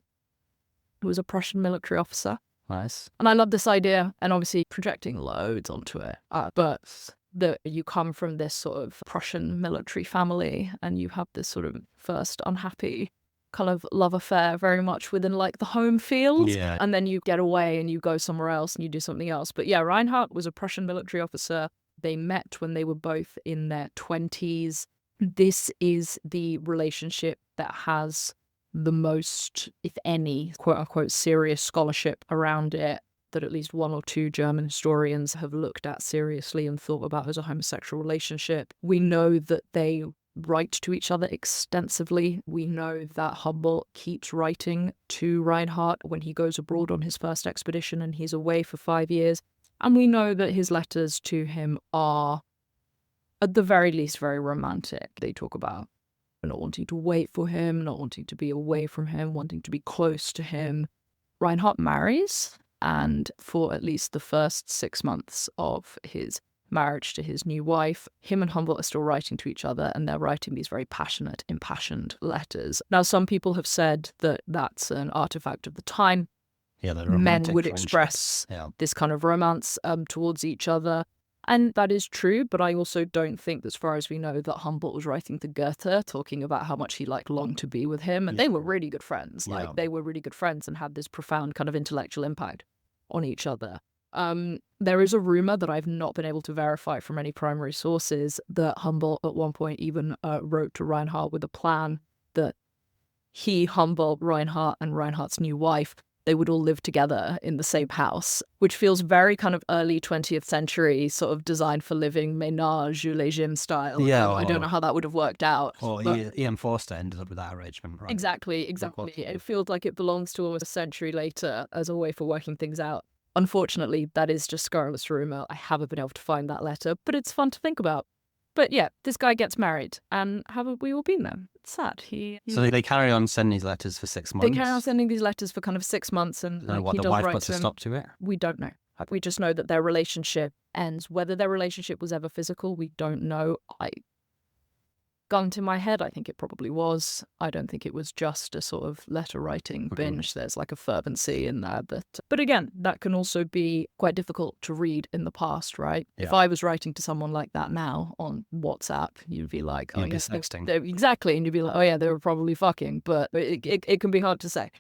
who was a Prussian military officer.
Nice.
And I love this idea, and obviously projecting loads onto it. But that you come from this sort of Prussian military family and you have this sort of first unhappy kind of love affair very much within like the home field.
Yeah.
And then you get away and you go somewhere else and you do something else. But yeah, Reinhardt was a Prussian military officer. They met when they were both in their 20s. This is the relationship that has the most, if any, quote unquote, serious scholarship around it, that at least one or two German historians have looked at seriously and thought about as a homosexual relationship. We know that they write to each other extensively. We know that Humboldt keeps writing to Reinhardt when he goes abroad on his first expedition and he's away for 5 years. And we know that his letters to him are, at the very least, very romantic. They talk about not wanting to wait for him, not wanting to be away from him, wanting to be close to him. Reinhardt marries, and for at least the first 6 months of his marriage to his new wife, him and Humboldt are still writing to each other, and they're writing these very passionate, impassioned letters. Now, some people have said that that's an artifact of the time.
Yeah, the
Men
romantic
would
friendship.
express
Yeah.
this kind of romance towards each other. And that is true, but I also don't think, as far as we know, that Humboldt was writing to Goethe, talking about how much he longed to be with him. And they were really good friends.
Yeah.
They were really good friends and had this profound kind of intellectual impact on each other. There is a rumor that I've not been able to verify from any primary sources that Humboldt at one point even wrote to Reinhardt with a plan that he, Humboldt, Reinhardt, and Reinhardt's new wife, they would all live together in the same house, which feels very kind of early 20th century sort of design for living ménage ou régime style.
Yeah,
I don't know how that would have worked out.
Or
but-
Ian Forster ended up with that arrangement, right?
Exactly. It feels like it belongs to almost a century later as a way for working things out. Unfortunately, that is just scurrilous rumor. I haven't been able to find that letter, but it's fun to think about. But yeah, this guy gets married, and haven't we all been there? It's sad.
So they carry on sending these letters for 6 months?
They carry on sending these letters for kind of 6 months, and
What,
he
the
does
wife
write
puts
to
a
him.
stop to it?
We don't know. We just know that their relationship ends. Whether their relationship was ever physical, we don't know. Gun to my head, I think it probably was. I don't think it was just a sort of letter writing binge. There's like a fervency in there. But again, that can also be quite difficult to read in the past, right?
Yeah.
If I was writing to someone like that now on WhatsApp, you'd be like, oh,
You'd be
yes,
sexting.
exactly. And you'd be like, oh, yeah, they were probably fucking. But it can be hard to say.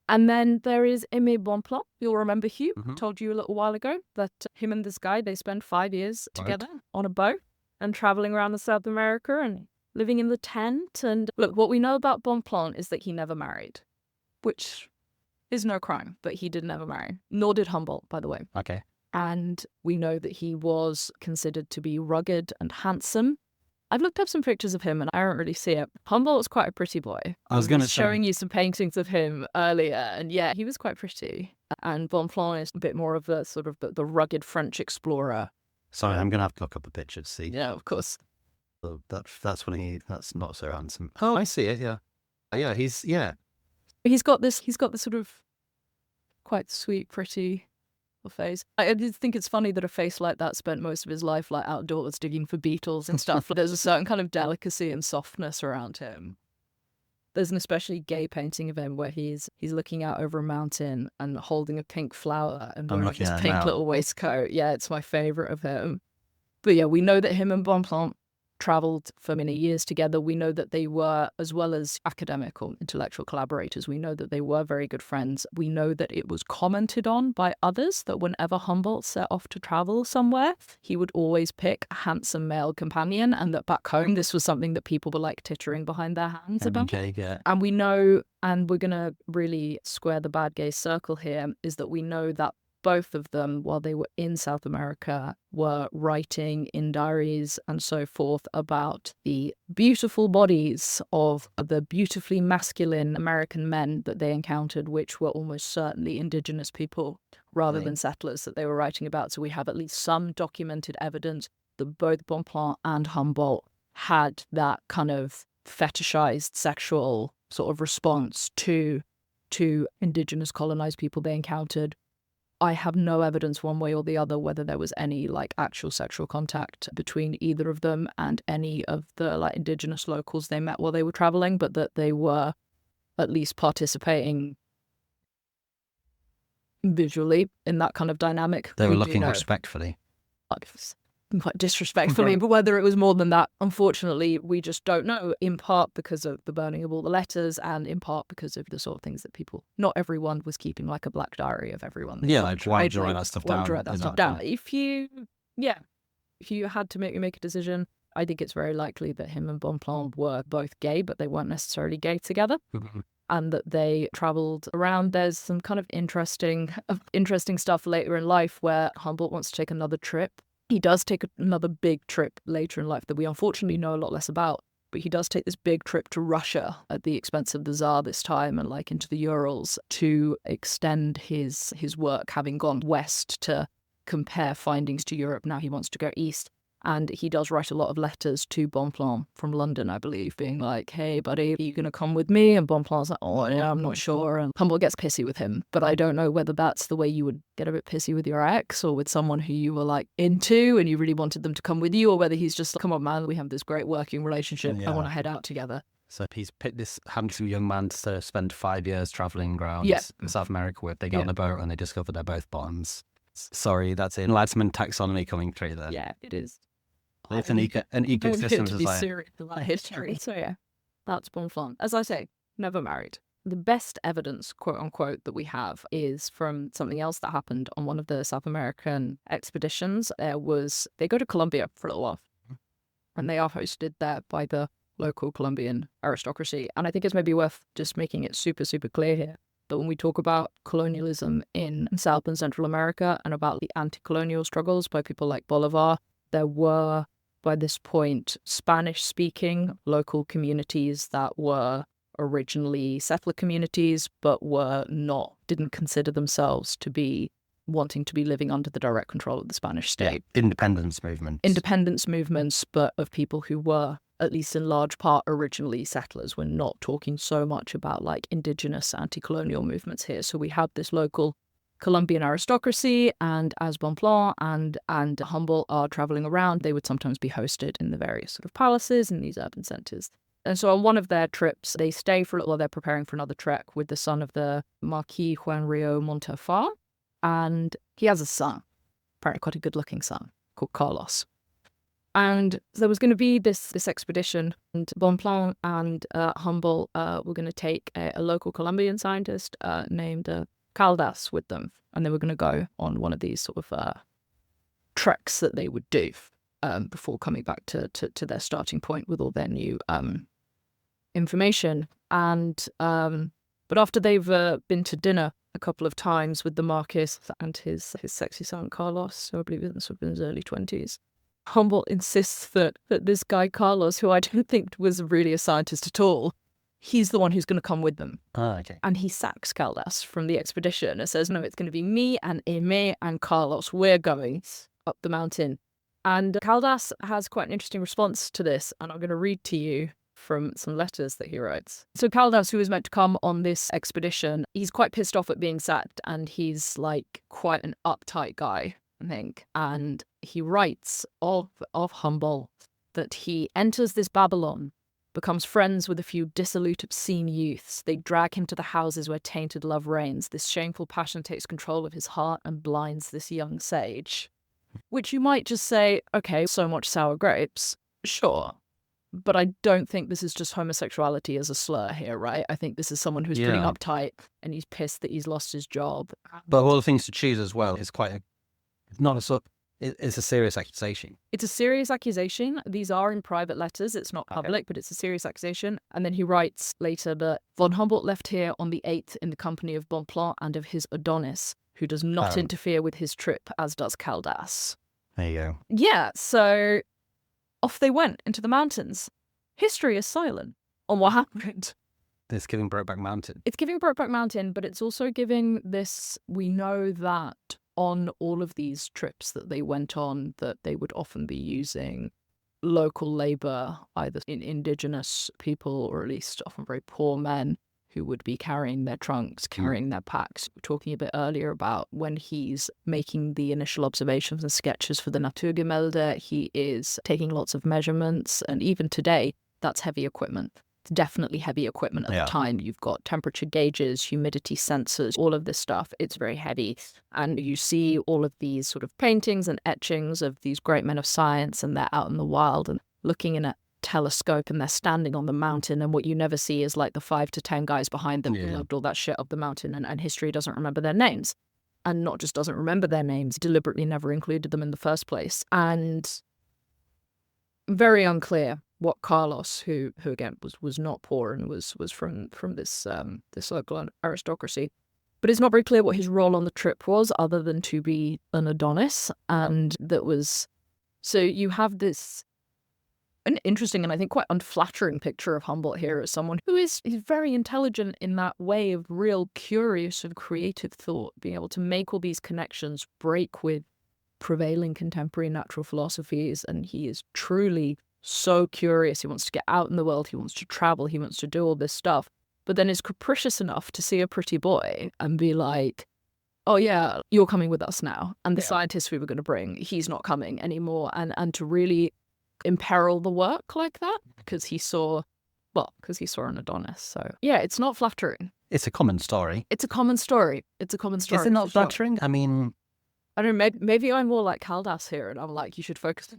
And then there is Aimé Bonpland. You'll remember Hugh, told you a little while ago that him and this guy, they spend 5 years together on a boat and traveling around the South America and living in the tent. And look, what we know about Bonpland is that he never married, which is no crime, but he did never marry. Nor did Humboldt, by the way.
Okay.
And we know that he was considered to be rugged and handsome. I've looked up some pictures of him and I don't really see it. Humboldt was quite a pretty boy.
I was going to say.
Showing you some paintings of him earlier, and yeah, he was quite pretty. And Bonpland is a bit more of the sort of the rugged French explorer.
Sorry, I'm going to have to look up a picture to see.
Yeah, of course.
So that's not so handsome. Oh, I see it, yeah. Yeah, he's
got this sort of quite sweet, pretty face. I just think it's funny that a face like that spent most of his life like outdoors digging for beetles and stuff. There's a certain kind of delicacy and softness around him. There's an especially gay painting of him where he's looking out over a mountain and holding a pink flower and wearing this pink little waistcoat. Yeah, it's my favourite of him. But yeah, we know that him and Bonpland travelled for many years together. We know that they were, as well as academic or intellectual collaborators, we know that they were very good friends. We know that it was commented on by others that whenever Humboldt set off to travel somewhere, he would always pick a handsome male companion, and that back home this was something that people were like tittering behind their hands about.
Okay, yeah.
And we know, and we're going to really square the bad gay circle here, is that we know that both of them, while they were in South America, were writing in diaries and so forth about the beautiful bodies of the beautifully masculine American men that they encountered, which were almost certainly indigenous people rather than settlers that they were writing about. So we have at least some documented evidence that both Bonpland and Humboldt had that kind of fetishized sexual sort of response to indigenous colonized people they encountered. I have no evidence one way or the other whether there was any like actual sexual contact between either of them and any of the like indigenous locals they met while they were traveling, but that they were at least participating visually in that kind of dynamic.
They were looking respectfully.
Quite disrespectfully, but whether it was more than that, unfortunately, we just don't know, in part because of the burning of all the letters and in part because of the sort of things that not everyone was keeping like a black diary of everyone.
Yeah, like why would you write that stuff down?
If you had to make a decision, I think it's very likely that him and Bonpland were both gay, but they weren't necessarily gay together. And that they travelled around. There's some kind of interesting stuff later in life where Humboldt wants to take another trip. He does take another big trip later in life that we unfortunately know a lot less about. But he does take this big trip to Russia at the expense of the Tsar this time and like into the Urals to extend his work, having gone west to compare findings to Europe. Now he wants to go east. And he does write a lot of letters to Bonpland from London, I believe, being like, hey, buddy, are you going to come with me? And Bonpland's like, oh, yeah, I'm not sure. And Humboldt gets pissy with him. But I don't know whether that's the way you would get a bit pissy with your ex or with someone who you were like into and you really wanted them to come with you, or whether he's just like, come on, man, we have this great working relationship. I want to head out together.
So he's picked this handsome young man to spend 5 years traveling around in South America with. They get on a boat and they discover they're both bonds. Sorry, that's Enlightenment taxonomy coming through there.
Yeah, it is.
It's an ecosystem
to be serious about history. So yeah, that's Bonpland. As I say, never married. The best evidence, quote unquote, that we have is from something else that happened on one of the South American expeditions. They go to Colombia for a little while, and they are hosted there by the local Colombian aristocracy. And I think it's maybe worth just making it super, super clear here that when we talk about colonialism in South and Central America and about the anti-colonial struggles by people like Bolivar, there were, by this point, Spanish-speaking local communities that were originally settler communities, but didn't consider themselves to be wanting to be living under the direct control of the Spanish state.
Yeah, independence movements,
but of people who were, at least in large part, originally settlers. We're not talking so much about like indigenous anti-colonial movements here. So we have this local Colombian aristocracy, and as Bonpland and Humboldt are traveling around, they would sometimes be hosted in the various sort of palaces in these urban centers. And so on one of their trips, they stay for a little while. They're preparing for another trek with the son of the Marquis Juan Rio Montafar, and he has a son, apparently quite a good-looking son, called Carlos. And there was going to be this expedition, and Bonpland and Humboldt were going to take a local Colombian scientist named Caldas with them, and they were going to go on one of these sort of treks that they would do before coming back to their starting point with all their new information. And but after they've been to dinner a couple of times with the Marquis and his sexy son Carlos, so I believe this would have been his early 20s, Humboldt insists that this guy Carlos, who I don't think was really a scientist at all, he's the one who's going to come with them.
Okay.
And he sacks Caldas from the expedition and says, no, it's going to be me and Aimé and Carlos. We're going up the mountain. And Caldas has quite an interesting response to this, and I'm going to read to you from some letters that he writes. So Caldas, who was meant to come on this expedition, he's quite pissed off at being sacked, and he's like quite an uptight guy, I think. And he writes of Humboldt that he enters this Babylon, becomes friends with a few dissolute, obscene youths. They drag him to the houses where tainted love reigns. This shameful passion takes control of his heart and blinds this young sage. Which you might just say, okay, so much sour grapes. Sure. But I don't think this is just homosexuality as a slur here, right? I think this is someone who's pretty uptight and he's pissed that he's lost his job.
But all the things to choose as well is it's a serious accusation.
It's a serious accusation. These are in private letters. It's not public, but it's a serious accusation. And then he writes later that von Humboldt left here on the 8th in the company of Bonpland and of his Adonis, who does not interfere with his trip, as does Caldas.
There you go.
Yeah, so off they went into the mountains. History is silent on what happened.
It's giving Brokeback Mountain.
It's giving Brokeback Mountain, but it's also giving this, we know that on all of these trips that they went on, that they would often be using local labor, either in indigenous people or at least often very poor men who would be carrying their trunks, carrying their packs. We were talking a bit earlier about when he's making the initial observations and sketches for the Naturgemälde, he is taking lots of measurements, and even today, that's heavy equipment. It's definitely heavy equipment at the time. You've got temperature gauges, humidity sensors, all of this stuff. It's very heavy. And you see all of these sort of paintings and etchings of these great men of science, and they're out in the wild and looking in a telescope, and they're standing on the mountain, and what you never see is like the 5 to 10 guys behind them who loved all that shit up the mountain, and history doesn't remember their names. And not just doesn't remember their names, deliberately never included them in the first place. And very unclear what Carlos, who again was not poor and was from this local aristocracy, but it's not very clear what his role on the trip was, other than to be an Adonis. And that was, so you have this an interesting and I think quite unflattering picture of Humboldt here as someone who is very intelligent in that way of real curious and creative thought, being able to make all these connections, break with prevailing contemporary natural philosophies, and he is truly so curious. He wants to get out in the world, he wants to travel, he wants to do all this stuff, but then is capricious enough to see a pretty boy and be like, oh yeah, you're coming with us now. And the scientist we were going to bring, he's not coming anymore. And to really imperil the work like that because he saw an Adonis. So yeah, it's not flattering.
It's a common story.
It's a common story. Is it
not flattering? I mean,
I don't know, maybe I'm more like Caldas here and I'm like, you should focus.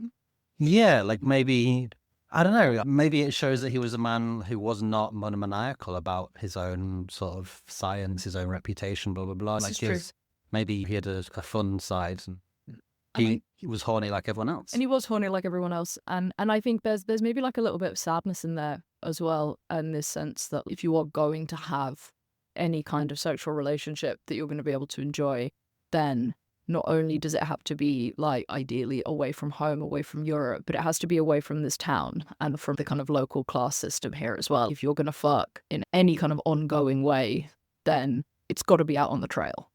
Yeah, like maybe, I don't know, maybe it shows that he was a man who was not monomaniacal about his own sort of science, his own reputation, blah, blah, blah.
This is true.
Maybe he had a fun side and he was horny like everyone else.
And he was horny like everyone else. And I think there's maybe like a little bit of sadness in there as well, in this sense that if you are going to have any kind of sexual relationship that you're going to be able to enjoy, then not only does it have to be like ideally away from home, away from Europe, but it has to be away from this town and from the kind of local class system here as well. If you're going to fuck in any kind of ongoing way, then it's got to be out on the trail.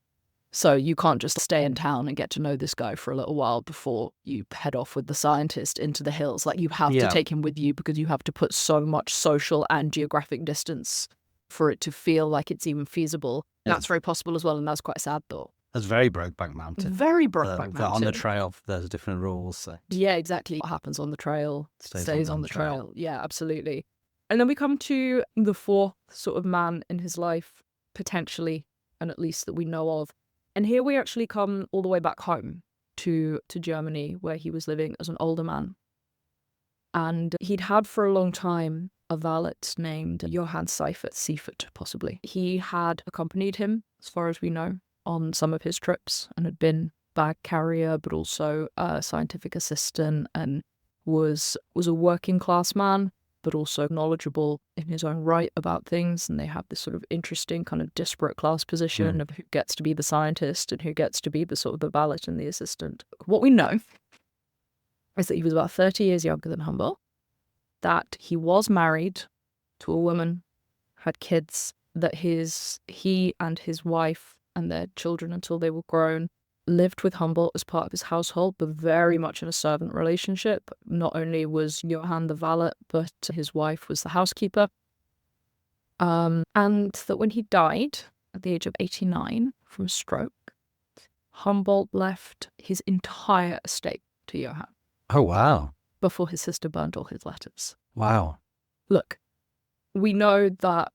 So you can't just stay in town and get to know this guy for a little while before you head off with the scientist into the hills. Like you have to take him with you because you have to put so much social and geographic distance for it to feel like it's even feasible. That's very possible as well, and that's quite sad though.
That's very Brokeback Mountain.
Very Brokeback Mountain.
On the trail, there's different rules. So.
Yeah, exactly. What happens on the trail stays on the trail. Yeah, absolutely. And then we come to the fourth sort of man in his life, potentially, and at least that we know of. And here we actually come all the way back home to Germany, where he was living as an older man. And he'd had for a long time a valet named Johann Seifert, possibly. He had accompanied him, as far as we know, on some of his trips and had been bag carrier, but also a scientific assistant, and was a working class man, but also knowledgeable in his own right about things. And they have this sort of interesting kind of disparate class position of who gets to be the scientist and who gets to be the sort of the valet and the assistant. What we know is that he was about 30 years younger than Humboldt, that he was married to a woman, had kids, that he and his wife and their children until they were grown lived with Humboldt as part of his household, but very much in a servant relationship. Not only was Johann the valet, but his wife was the housekeeper. And that when he died at the age of 89 from a stroke, Humboldt left his entire estate to Johann.
Oh, wow.
Before his sister burned all his letters.
Wow.
Look, we know that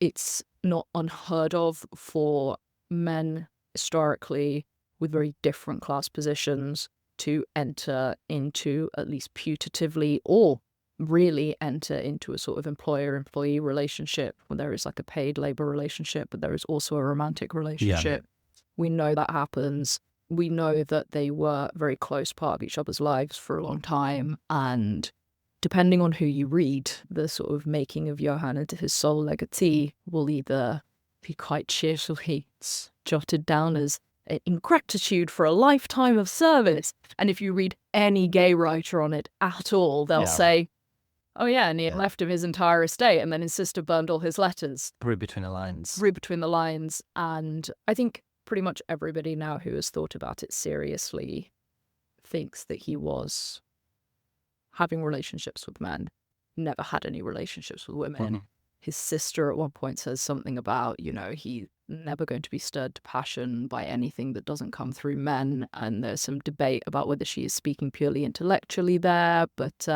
it's not unheard of for men historically with very different class positions to enter into, at least putatively, or really enter into a sort of employer-employee relationship where there is like a paid labor relationship, but there is also a romantic relationship. Yeah. We know that happens. We know that they were a very close part of each other's lives for a long time, and depending on who you read, the sort of making of Johann into his sole legatee will either be quite cheerfully jotted down as in gratitude for a lifetime of service. And if you read any gay writer on it at all, they'll say, oh yeah, and he left him his entire estate, and then his sister burned all his letters.
Read between the lines.
Read between the lines. And I think pretty much everybody now who has thought about it seriously thinks that he was having relationships with men, never had any relationships with women. Mm-hmm. His sister at one point says something about, he's never going to be stirred to passion by anything that doesn't come through men. And there's some debate about whether she is speaking purely intellectually there. But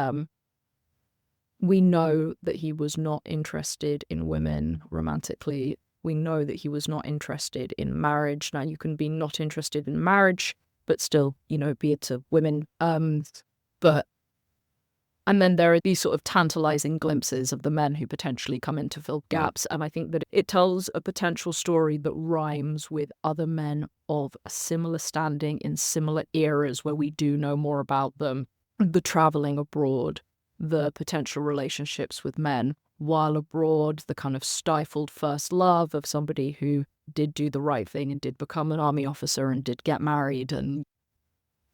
we know that he was not interested in women romantically. We know that he was not interested in marriage. Now, you can be not interested in marriage, but still, be it to women. And then there are these sort of tantalizing glimpses of the men who potentially come in to fill gaps. And I think that it tells a potential story that rhymes with other men of a similar standing in similar eras where we do know more about them. The traveling abroad, the potential relationships with men while abroad, the kind of stifled first love of somebody who did do the right thing and did become an army officer and did get married. And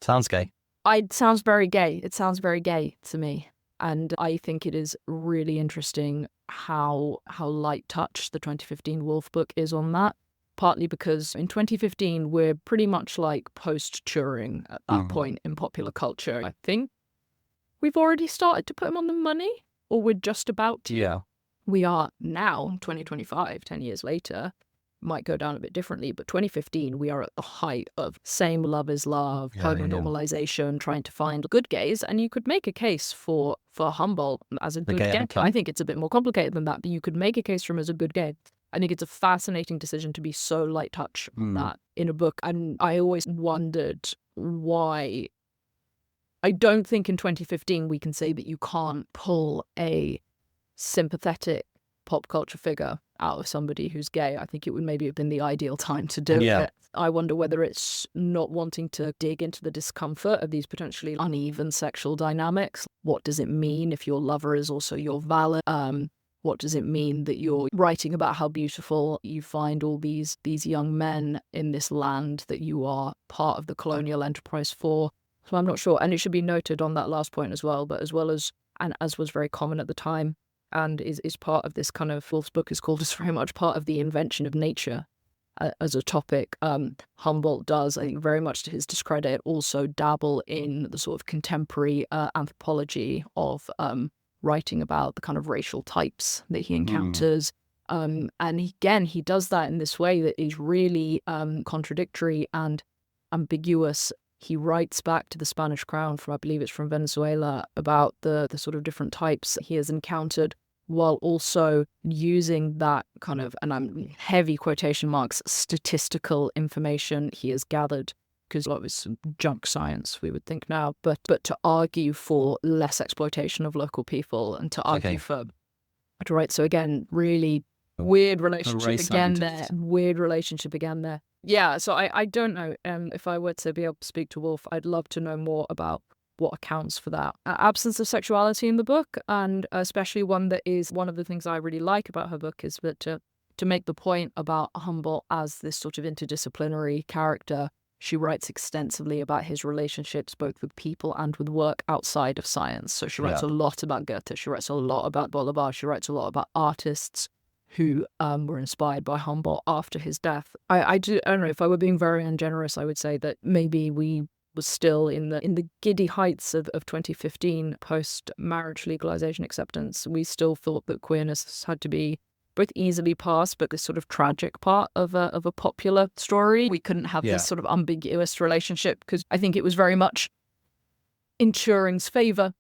sounds gay.
It sounds very gay. It sounds very gay to me. And I think it is really interesting how light touch the 2015 Wolf book is on that. partly because in 2015, we're pretty much like post-Turing at that point in popular culture. I think we've already started to put him on the money, or we're just about to.
Yeah.
We are now, 2025, 10 years later, might go down a bit differently, but 2015, we are at the height of same love is love, homo-normalization, trying to find good gays, and you could make a case for Humboldt as a good gay. I think it's a bit more complicated than that, but you could make a case for him as a good gay. I think it's a fascinating decision to be so light touch that in a book, and I always wondered why. I don't think in 2015 we can say that you can't pull a sympathetic pop culture figure out of somebody who's gay. I think it would maybe have been the ideal time to do it. I wonder whether it's not wanting to dig into the discomfort of these potentially uneven sexual dynamics. What does it mean if your lover is also your valet? What does it mean that you're writing about how beautiful you find all these young men in this land that you are part of the colonial enterprise for? So I'm not sure. And it should be noted on that last point as well, but as was very common at the time, and is part of this kind of, Wolf's book is called as very much part of the invention of nature as a topic. Humboldt does, I think very much to his discredit, also dabble in the sort of contemporary anthropology of writing about the kind of racial types that he encounters. And he does that in this way that is really contradictory and ambiguous. He writes back to the Spanish crown from, I believe it's from Venezuela, about the sort of different types he has encountered, while also using that kind of, and I'm heavy quotation marks, statistical information he has gathered, because a lot of it's junk science, we would think now, but to argue for less exploitation of local people and to argue for, right, so again, really weird relationship again there. Yeah, so I don't know. If I were to be able to speak to Wolf, I'd love to know more about what accounts for that absence of sexuality in the book, and especially one that is one of the things I really like about her book is that to make the point about Humboldt as this sort of interdisciplinary character. She writes extensively about his relationships both with people and with work outside of science. So she writes a lot about Goethe. She writes a lot about Bolivar. She writes a lot about artists who were inspired by Humboldt after his death. I don't know, if I were being very ungenerous, I would say that maybe we was still in the giddy heights of 2015, post-marriage legalization acceptance. We still thought that queerness had to be both easily passed, but this sort of tragic part of a popular story. We couldn't have this sort of ambiguous relationship, because I think it was very much in Turing's favor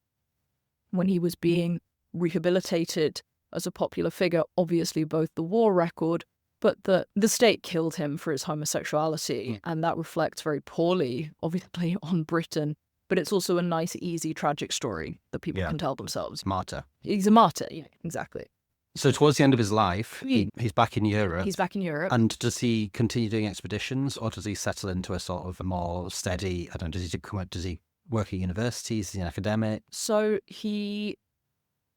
when he was being rehabilitated as a popular figure. Obviously, both the war record, but the state killed him for his homosexuality, and that reflects very poorly, obviously, on Britain. But it's also a nice, easy, tragic story that people can tell themselves.
Martyr.
He's a martyr, exactly.
So towards the end of his life, he's back in Europe.
He's back in Europe.
And does he continue doing expeditions, or does he settle into a sort of a more steady, I don't know, does he work at universities? Is he an academic?
So he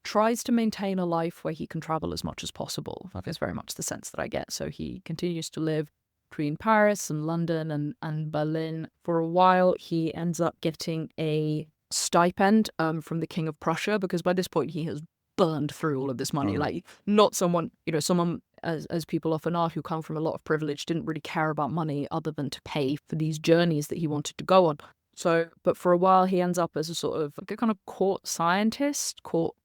tries to maintain a life where he can travel as much as possible. That's very much the sense that I get. So he continues to live between Paris and London and Berlin. For a while, he ends up getting a stipend from the King of Prussia, because by this point he has burned through all of this money. Like, not someone, someone as people often are who come from a lot of privilege, didn't really care about money other than to pay for these journeys that he wanted to go on. So, but for a while he ends up as a sort of like a kind of court scientist, court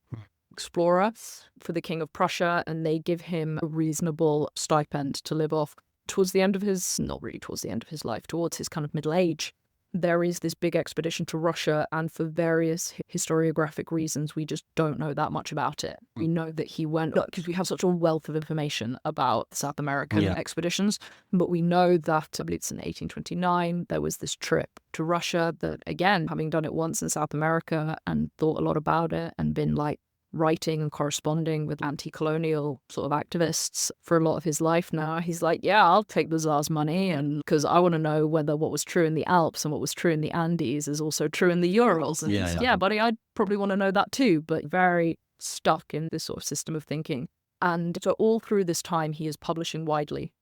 explorer for the King of Prussia, and they give him a reasonable stipend to live off. Towards the end of his, not really towards the end of his life, towards his kind of middle age, there is this big expedition to Russia, and for various historiographic reasons, we just don't know that much about it. We know that he went, because we have such a wealth of information about South American expeditions, but we know that, I believe it's in 1829, there was this trip to Russia that, again, having done it once in South America and thought a lot about it and been like writing and corresponding with anti-colonial sort of activists for a lot of his life now, he's like, yeah, I'll take the Tsar's money, and because I want to know whether what was true in the Alps and what was true in the Andes is also true in the Urals. And yeah, buddy, I'd probably want to know that too, but very stuck in this sort of system of thinking. And so all through this time, he is publishing widely,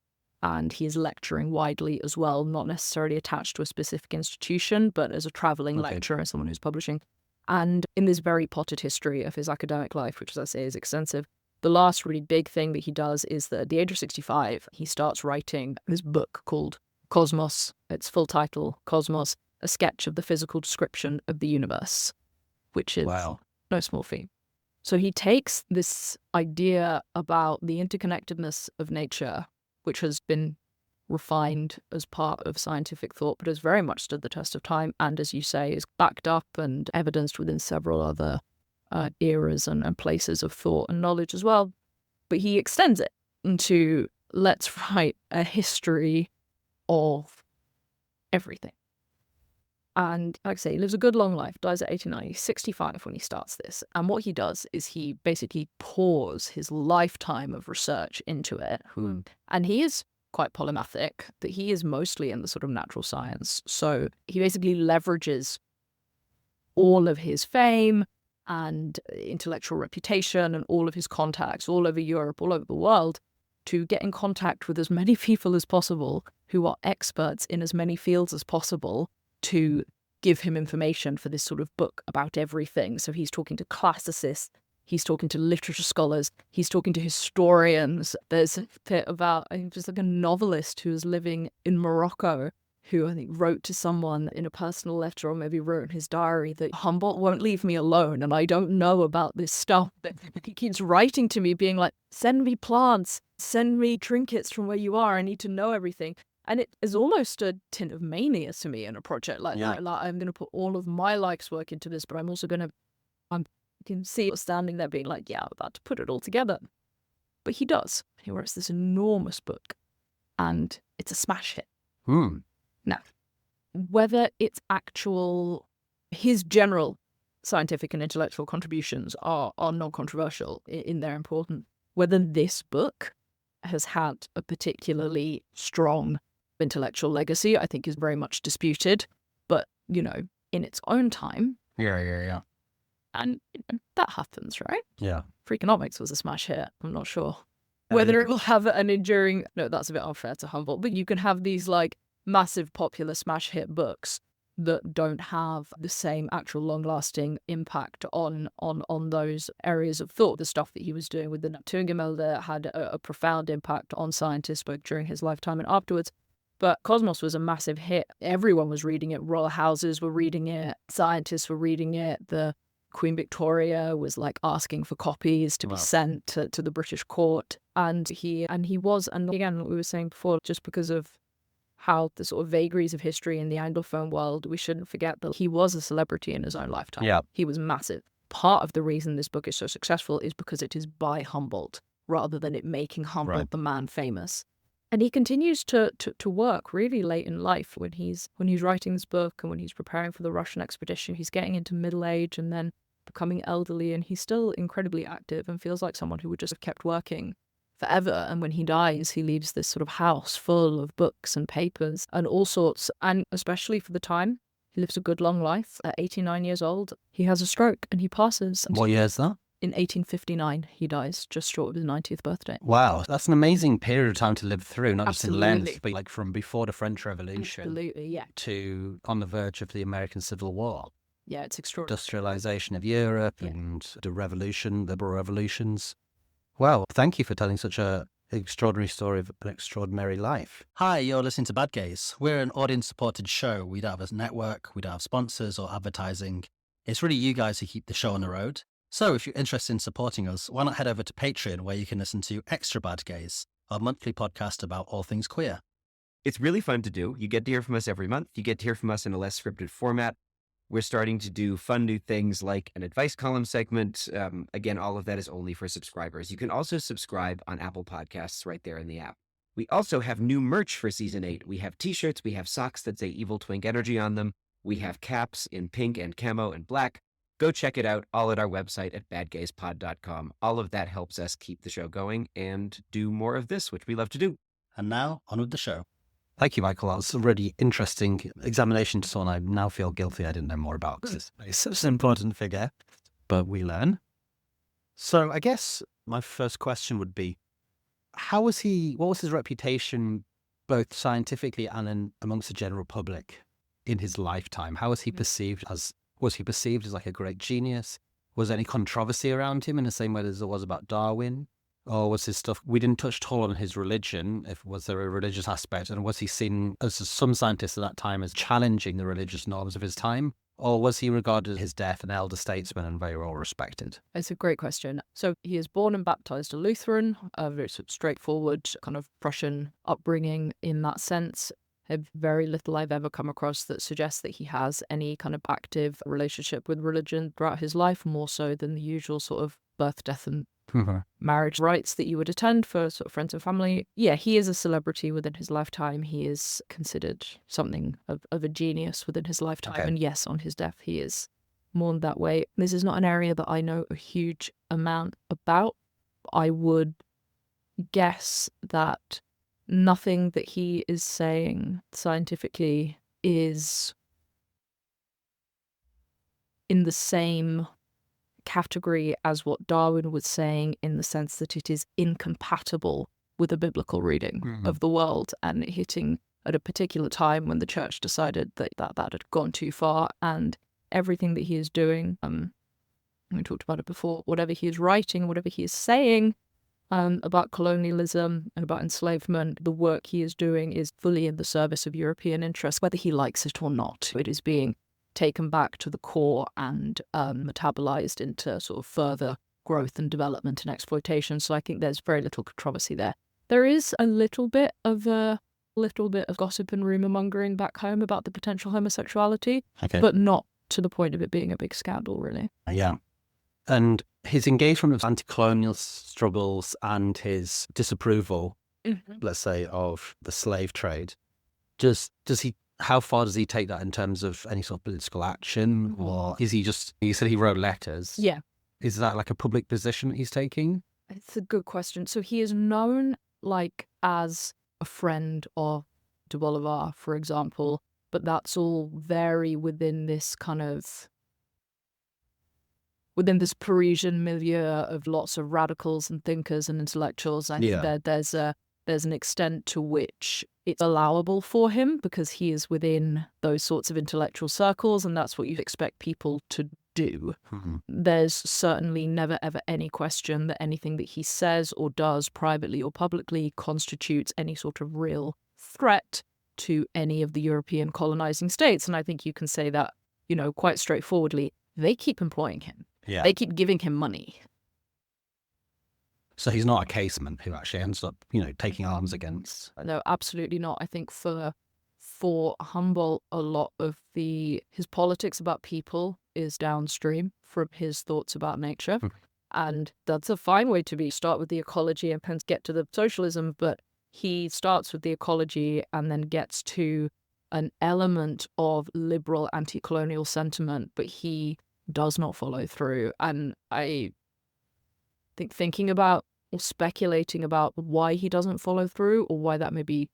and he is lecturing widely as well, not necessarily attached to a specific institution, but as a traveling lecturer, someone who's publishing. And in this very potted history of his academic life, which, as I say, is extensive, The last really big thing that he does is that at the age of 65, he starts writing this book called Cosmos. Its full title, Cosmos, A Sketch of the Physical Description of the Universe, which is no small feat. So he takes this idea about the interconnectedness of nature, which has been refined as part of scientific thought, but has very much stood the test of time, and as you say, is backed up and evidenced within several other eras and places of thought and knowledge as well. But he extends it into, let's write a history of everything. And like I say, he lives a good long life, dies at 89, he's 65 when he starts this. And what he does is he basically pours his lifetime of research into it. And he is quite polymathic, that he is mostly in the sort of natural science. So he basically leverages all of his fame and intellectual reputation and all of his contacts all over Europe, all over the world, to get in contact with as many people as possible who are experts in as many fields as possible to give him information for this sort of book about everything. So he's talking to classicists, he's talking to literature scholars, he's talking to historians. There's a bit about, I think, just like a novelist who was living in Morocco who I think wrote to someone in a personal letter or maybe wrote in his diary that Humboldt won't leave me alone and I don't know about this stuff. But he keeps writing to me being like, send me plants, send me trinkets from where you are, I need to know everything. And it is almost a tint of mania to me in a project like that. Like, I'm going to put all of my life's work into this, but I'm also going to, you can see standing there being like, yeah, I'm about to put it all together. But he does. He writes this enormous book and it's a smash hit. Now, whether it's his general scientific and intellectual contributions are non-controversial in their importance. Whether this book has had a particularly strong intellectual legacy, I think is very much disputed. But, in its own time.
Yeah.
And that happens, right?
Yeah.
Freakonomics was a smash hit. I'm not sure whether it will have an enduring... No, that's a bit unfair to Humboldt. But you can have these, massive popular smash hit books that don't have the same actual long-lasting impact on those areas of thought. The stuff that he was doing with the Naturgemälde had a profound impact on scientists both during his lifetime and afterwards. But Cosmos was a massive hit. Everyone was reading it. Royal houses were reading it. Scientists were reading it. The Queen Victoria was asking for copies to be sent to the British court. And he was, and again, what we were saying before, just because of how the sort of vagaries of history in the Anglophone world, we shouldn't forget that he was a celebrity in his own lifetime.
Yeah.
He was massive. Part of the reason this book is so successful is because it is by Humboldt, rather than it making Humboldt the man famous. And he continues to work really late in life when he's writing this book and when he's preparing for the Russian expedition. He's getting into middle age and then becoming elderly, and he's still incredibly active and feels like someone who would just have kept working forever. And when he dies, he leaves this sort of house full of books and papers and all sorts. And especially for the time, he lives a good long life. At 89 years old, he has a stroke and he passes.
What year is that?
In 1859, he dies, just short of his 90th birthday.
Wow, that's an amazing period of time to live through, not
Absolutely.
Just in length, but from before the French Revolution.
Absolutely, yeah.
To on the verge of the American Civil War.
Yeah, it's extraordinary.
Industrialization of Europe and the revolution, liberal revolutions. Well, thank you for telling such an extraordinary story of an extraordinary life. Hi, you're listening to Bad Gays. We're an audience-supported show. We don't have a network, we don't have sponsors or advertising. It's really you guys who keep the show on the road. So if you're interested in supporting us, why not head over to Patreon, where you can listen to Extra Bad Gays, our monthly podcast about all things queer.
It's really fun to do. You get to hear from us every month. You get to hear from us in a less scripted format. We're starting to do fun new things like an advice column segment. Again, all of that is only for subscribers. You can also subscribe on Apple Podcasts right there in the app. We also have new merch for Season 8. We have t-shirts. We have socks that say Evil Twink Energy on them. We have caps in pink and camo and black. Go check it out, all at our website at badgayspod.com. All of that helps us keep the show going and do more of this, which we love to do.
And now, on with the show. Thank you, Michael. That was a really interesting examination to someone I now feel guilty I didn't know more about, because it's such an important figure, but we learn. So I guess my first question would be, what was his reputation, both scientifically and amongst the general public in his lifetime? How was he perceived as... Was he perceived as a great genius? Was there any controversy around him in the same way as there was about Darwin? Or was his stuff, we didn't touch at all on his religion. Was there a religious aspect? And was he seen, as some scientists at that time, as challenging the religious norms of his time? Or was he regarded as his deaf and elder statesman and very well respected?
It's a great question. So he is born and baptized a Lutheran, a very sort of straightforward kind of Prussian upbringing in that sense. Very little I've ever come across that suggests that he has any kind of active relationship with religion throughout his life, more so than the usual sort of birth, death, and marriage rites that you would attend for sort of friends and family. Yeah, he is a celebrity within his lifetime. He is considered something of a genius within his lifetime.
Okay.
And yes, on his death, he is mourned that way. This is not an area that I know a huge amount about. I would guess that nothing that he is saying scientifically is in the same category as what Darwin was saying, in the sense that it is incompatible with a biblical reading of the world and hitting at a particular time when the church decided that had gone too far. And everything that he is doing, we talked about it before, whatever he is writing, whatever he is saying about colonialism and about enslavement, the work he is doing is fully in the service of European interests, whether he likes it or not. It is being taken back to the core and metabolized into sort of further growth and development and exploitation. So I think there's very little controversy there. There is a little bit of gossip and rumor mongering back home about the potential homosexuality, but not to the point of it being a big scandal, really.
Yeah. And his engagement with anti-colonial struggles and his disapproval, let's say, of the slave trade, how far does he take that in terms of any sort of political action? Or is he just, you said he wrote letters.
Yeah.
Is that like a public position that he's taking?
It's a good question. So he is known as a friend of de Bolivar, for example, but that's all very within this Parisian milieu of lots of radicals and thinkers and intellectuals. I think there's an extent to which it's allowable for him because he is within those sorts of intellectual circles, and that's what you expect people to do. There's certainly never ever any question that anything that he says or does privately or publicly constitutes any sort of real threat to any of the European colonizing states. And I think you can say that, quite straightforwardly. They keep employing him.
Yeah.
They keep giving him money.
So he's not a caseman who actually ends up, taking arms against.
No, absolutely not. I think for Humboldt, a lot of his politics about people is downstream from his thoughts about nature. And that's a fine way to be. Start with the ecology and hence get to the socialism, but he starts with the ecology and then gets to an element of liberal anti-colonial sentiment, but he does not follow through. And I think thinking about or speculating about why he doesn't follow through, or why that maybe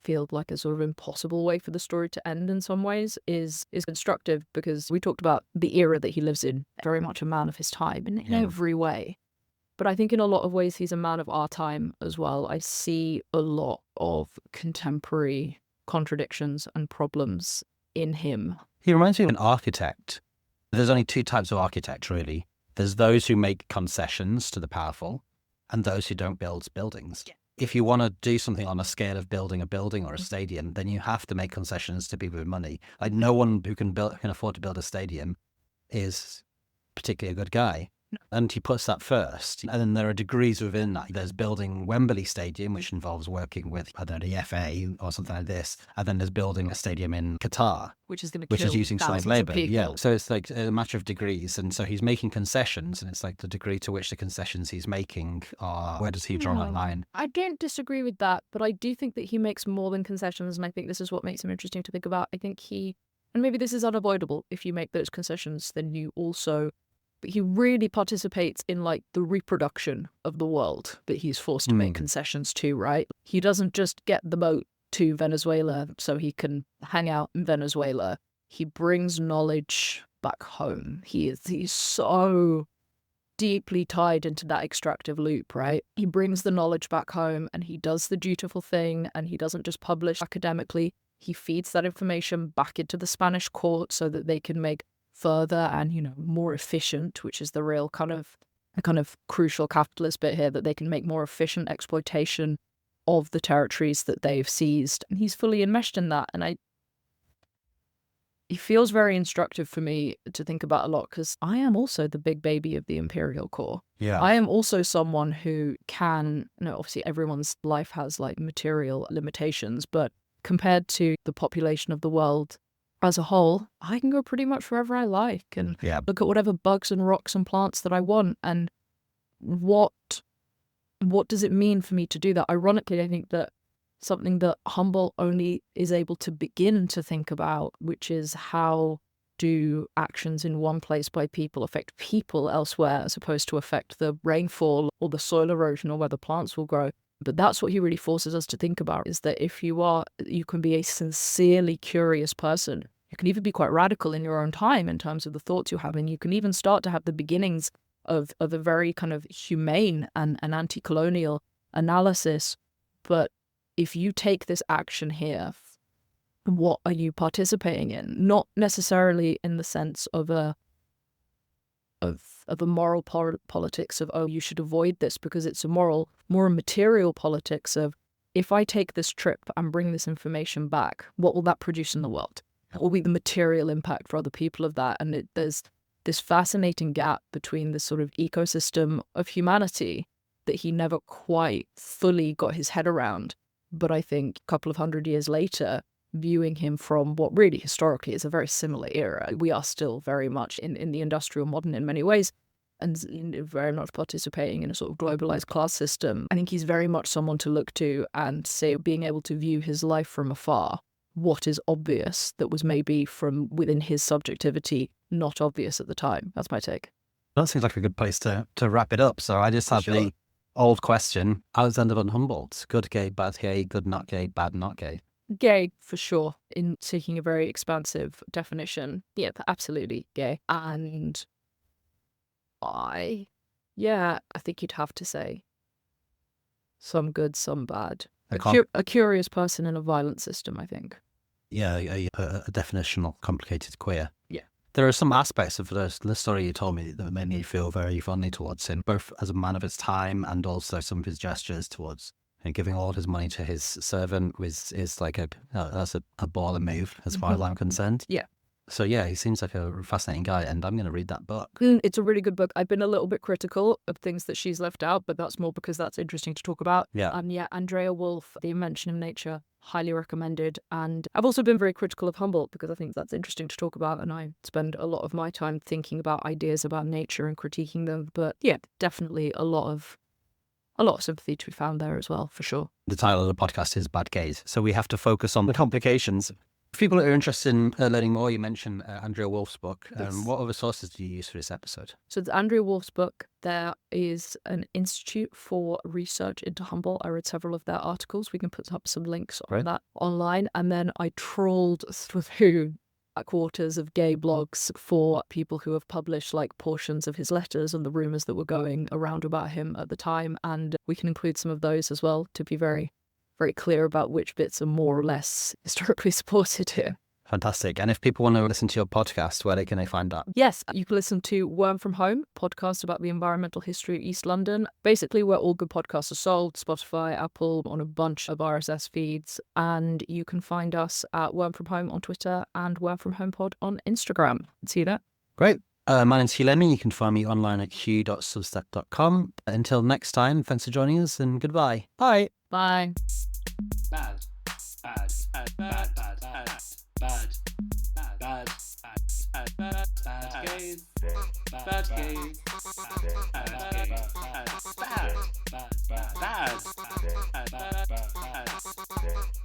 feel like a sort of impossible way for the story to end in some ways, is constructive, because we talked about the era that he lives in, very much a man of his time in every way. But I think in a lot of ways he's a man of our time as well. I see a lot of contemporary contradictions and problems in him.
He reminds me of an architect. There's only two types of architects, really. There's those who make concessions to the powerful and those who don't build buildings. Yeah. If you want to do something on a scale of building a building or a stadium, then you have to make concessions to people with money. Like, no one who can afford to build a stadium is particularly a good guy. No. And he puts that first. And then there are degrees within that. There's building Wembley Stadium, which involves working with, the FA or something like this. And then there's building a stadium in Qatar,
which is
using slave labor.
Yeah.
So it's like a matter of degrees. And so he's making concessions, and it's like the degree to which the concessions he's making are, where does he draw that line?
I don't disagree with that, but I do think that he makes more than concessions. And I think this is what makes him interesting to think about. I think and maybe this is unavoidable, if you make those concessions, then you also, but he really participates in the reproduction of the world that he's forced to make concessions to, right? He doesn't just get the boat to Venezuela so he can hang out in Venezuela. He brings knowledge back home. He's so deeply tied into that extractive loop, right? He brings the knowledge back home and he does the dutiful thing, and he doesn't just publish academically. He feeds that information back into the Spanish court so that they can make further and, more efficient, which is the real kind of crucial capitalist bit here, that they can make more efficient exploitation of the territories that they've seized. And he's fully enmeshed in that. And it feels very instructive for me to think about a lot, because I am also the big baby of the imperial core.
Yeah.
I am also someone who can, obviously everyone's life has like material limitations, but compared to the population of the world as a whole, I can go pretty much wherever I like and look at whatever bugs and rocks and plants that I want. And what does it mean for me to do that? Ironically, I think that something that Humboldt only is able to begin to think about, which is how do actions in one place by people affect people elsewhere, as opposed to affect the rainfall or the soil erosion or where the plants will grow. But that's what he really forces us to think about, is that if you can be a sincerely curious person. You can even be quite radical in your own time in terms of the thoughts you have, and you can even start to have the beginnings of a very kind of humane and anti-colonial analysis. But if you take this action here, what are you participating in? Not necessarily in the sense of a moral politics of, oh, you should avoid this because it's immoral, more a material politics of, if I take this trip and bring this information back, what will that produce in the world? What will be the material impact for other people of that? And there's this fascinating gap between this sort of ecosystem of humanity that he never quite fully got his head around. But I think a couple of 100 years later, viewing him from what really historically is a very similar era, we are still very much in the industrial modern in many ways, and very much participating in a sort of globalized class system. I think he's very much someone to look to and say, being able to view his life from afar, what is obvious that was maybe from within his subjectivity not obvious at the time. That's my take.
That seems like a good place to wrap it up. So I just have the old question: Alexander von Humboldt, good gay, bad gay, good not gay, bad not gay?
Gay, for sure, in taking a very expansive definition. Yeah, absolutely gay. And I think you'd have to say some good, some bad. A curious person in a violent system, I think.
Yeah, a definitional, complicated queer.
Yeah.
There are some aspects of the story you told me that made me feel very fondly towards him, both as a man of his time and also some of his gestures towards giving all his money to his servant is like that's a baller move as far as I'm concerned.
Yeah.
So yeah, he seems like a fascinating guy, and I'm going to read that book.
It's a really good book. I've been a little bit critical of things that she's left out, but that's more because that's interesting to talk about.
Yeah.
Andrea Wolf, The Invention of Nature, highly recommended. And I've also been very critical of Humboldt because I think that's interesting to talk about, and I spend a lot of my time thinking about ideas about nature and critiquing them. But yeah, definitely a lot of sympathy to be found there as well, for sure.
The title of the podcast is Bad Gays, so we have to focus on the complications. For people that are interested in learning more, you mentioned Andrea Wolf's book.
Yes.
What other sources do you use for this episode?
So it's Andrea Wolf's book. There is an institute for research into Humboldt. I read several of their articles. We can put up some links on that online. And then I trawled through quarters of gay blogs for people who have published like portions of his letters and the rumors that were going around about him at the time. And we can include some of those as well to be very, very clear about which bits are more or less historically supported here.
Fantastic. And if people want to listen to your podcast, where can they find that?
Yes, you can listen to Worm From Home, podcast about the environmental history of East London. Basically, where all good podcasts are sold, Spotify, Apple, on a bunch of RSS feeds. And you can find us at Worm From Home on Twitter and Worm From Home Pod on Instagram. See that?
Great. My name's Hugh Lemmy. You can find me online at hugh.substack.com. Until next time, thanks for joining us and goodbye. Bye.
Bye.
Bad. Bad. Bad. Bad. Bad. Bad. Bad. Bad. Bad. Bad gays. Bad gays. Bad gays. Bad. Bad. Bad. Bad. Bad. Bad. Bad.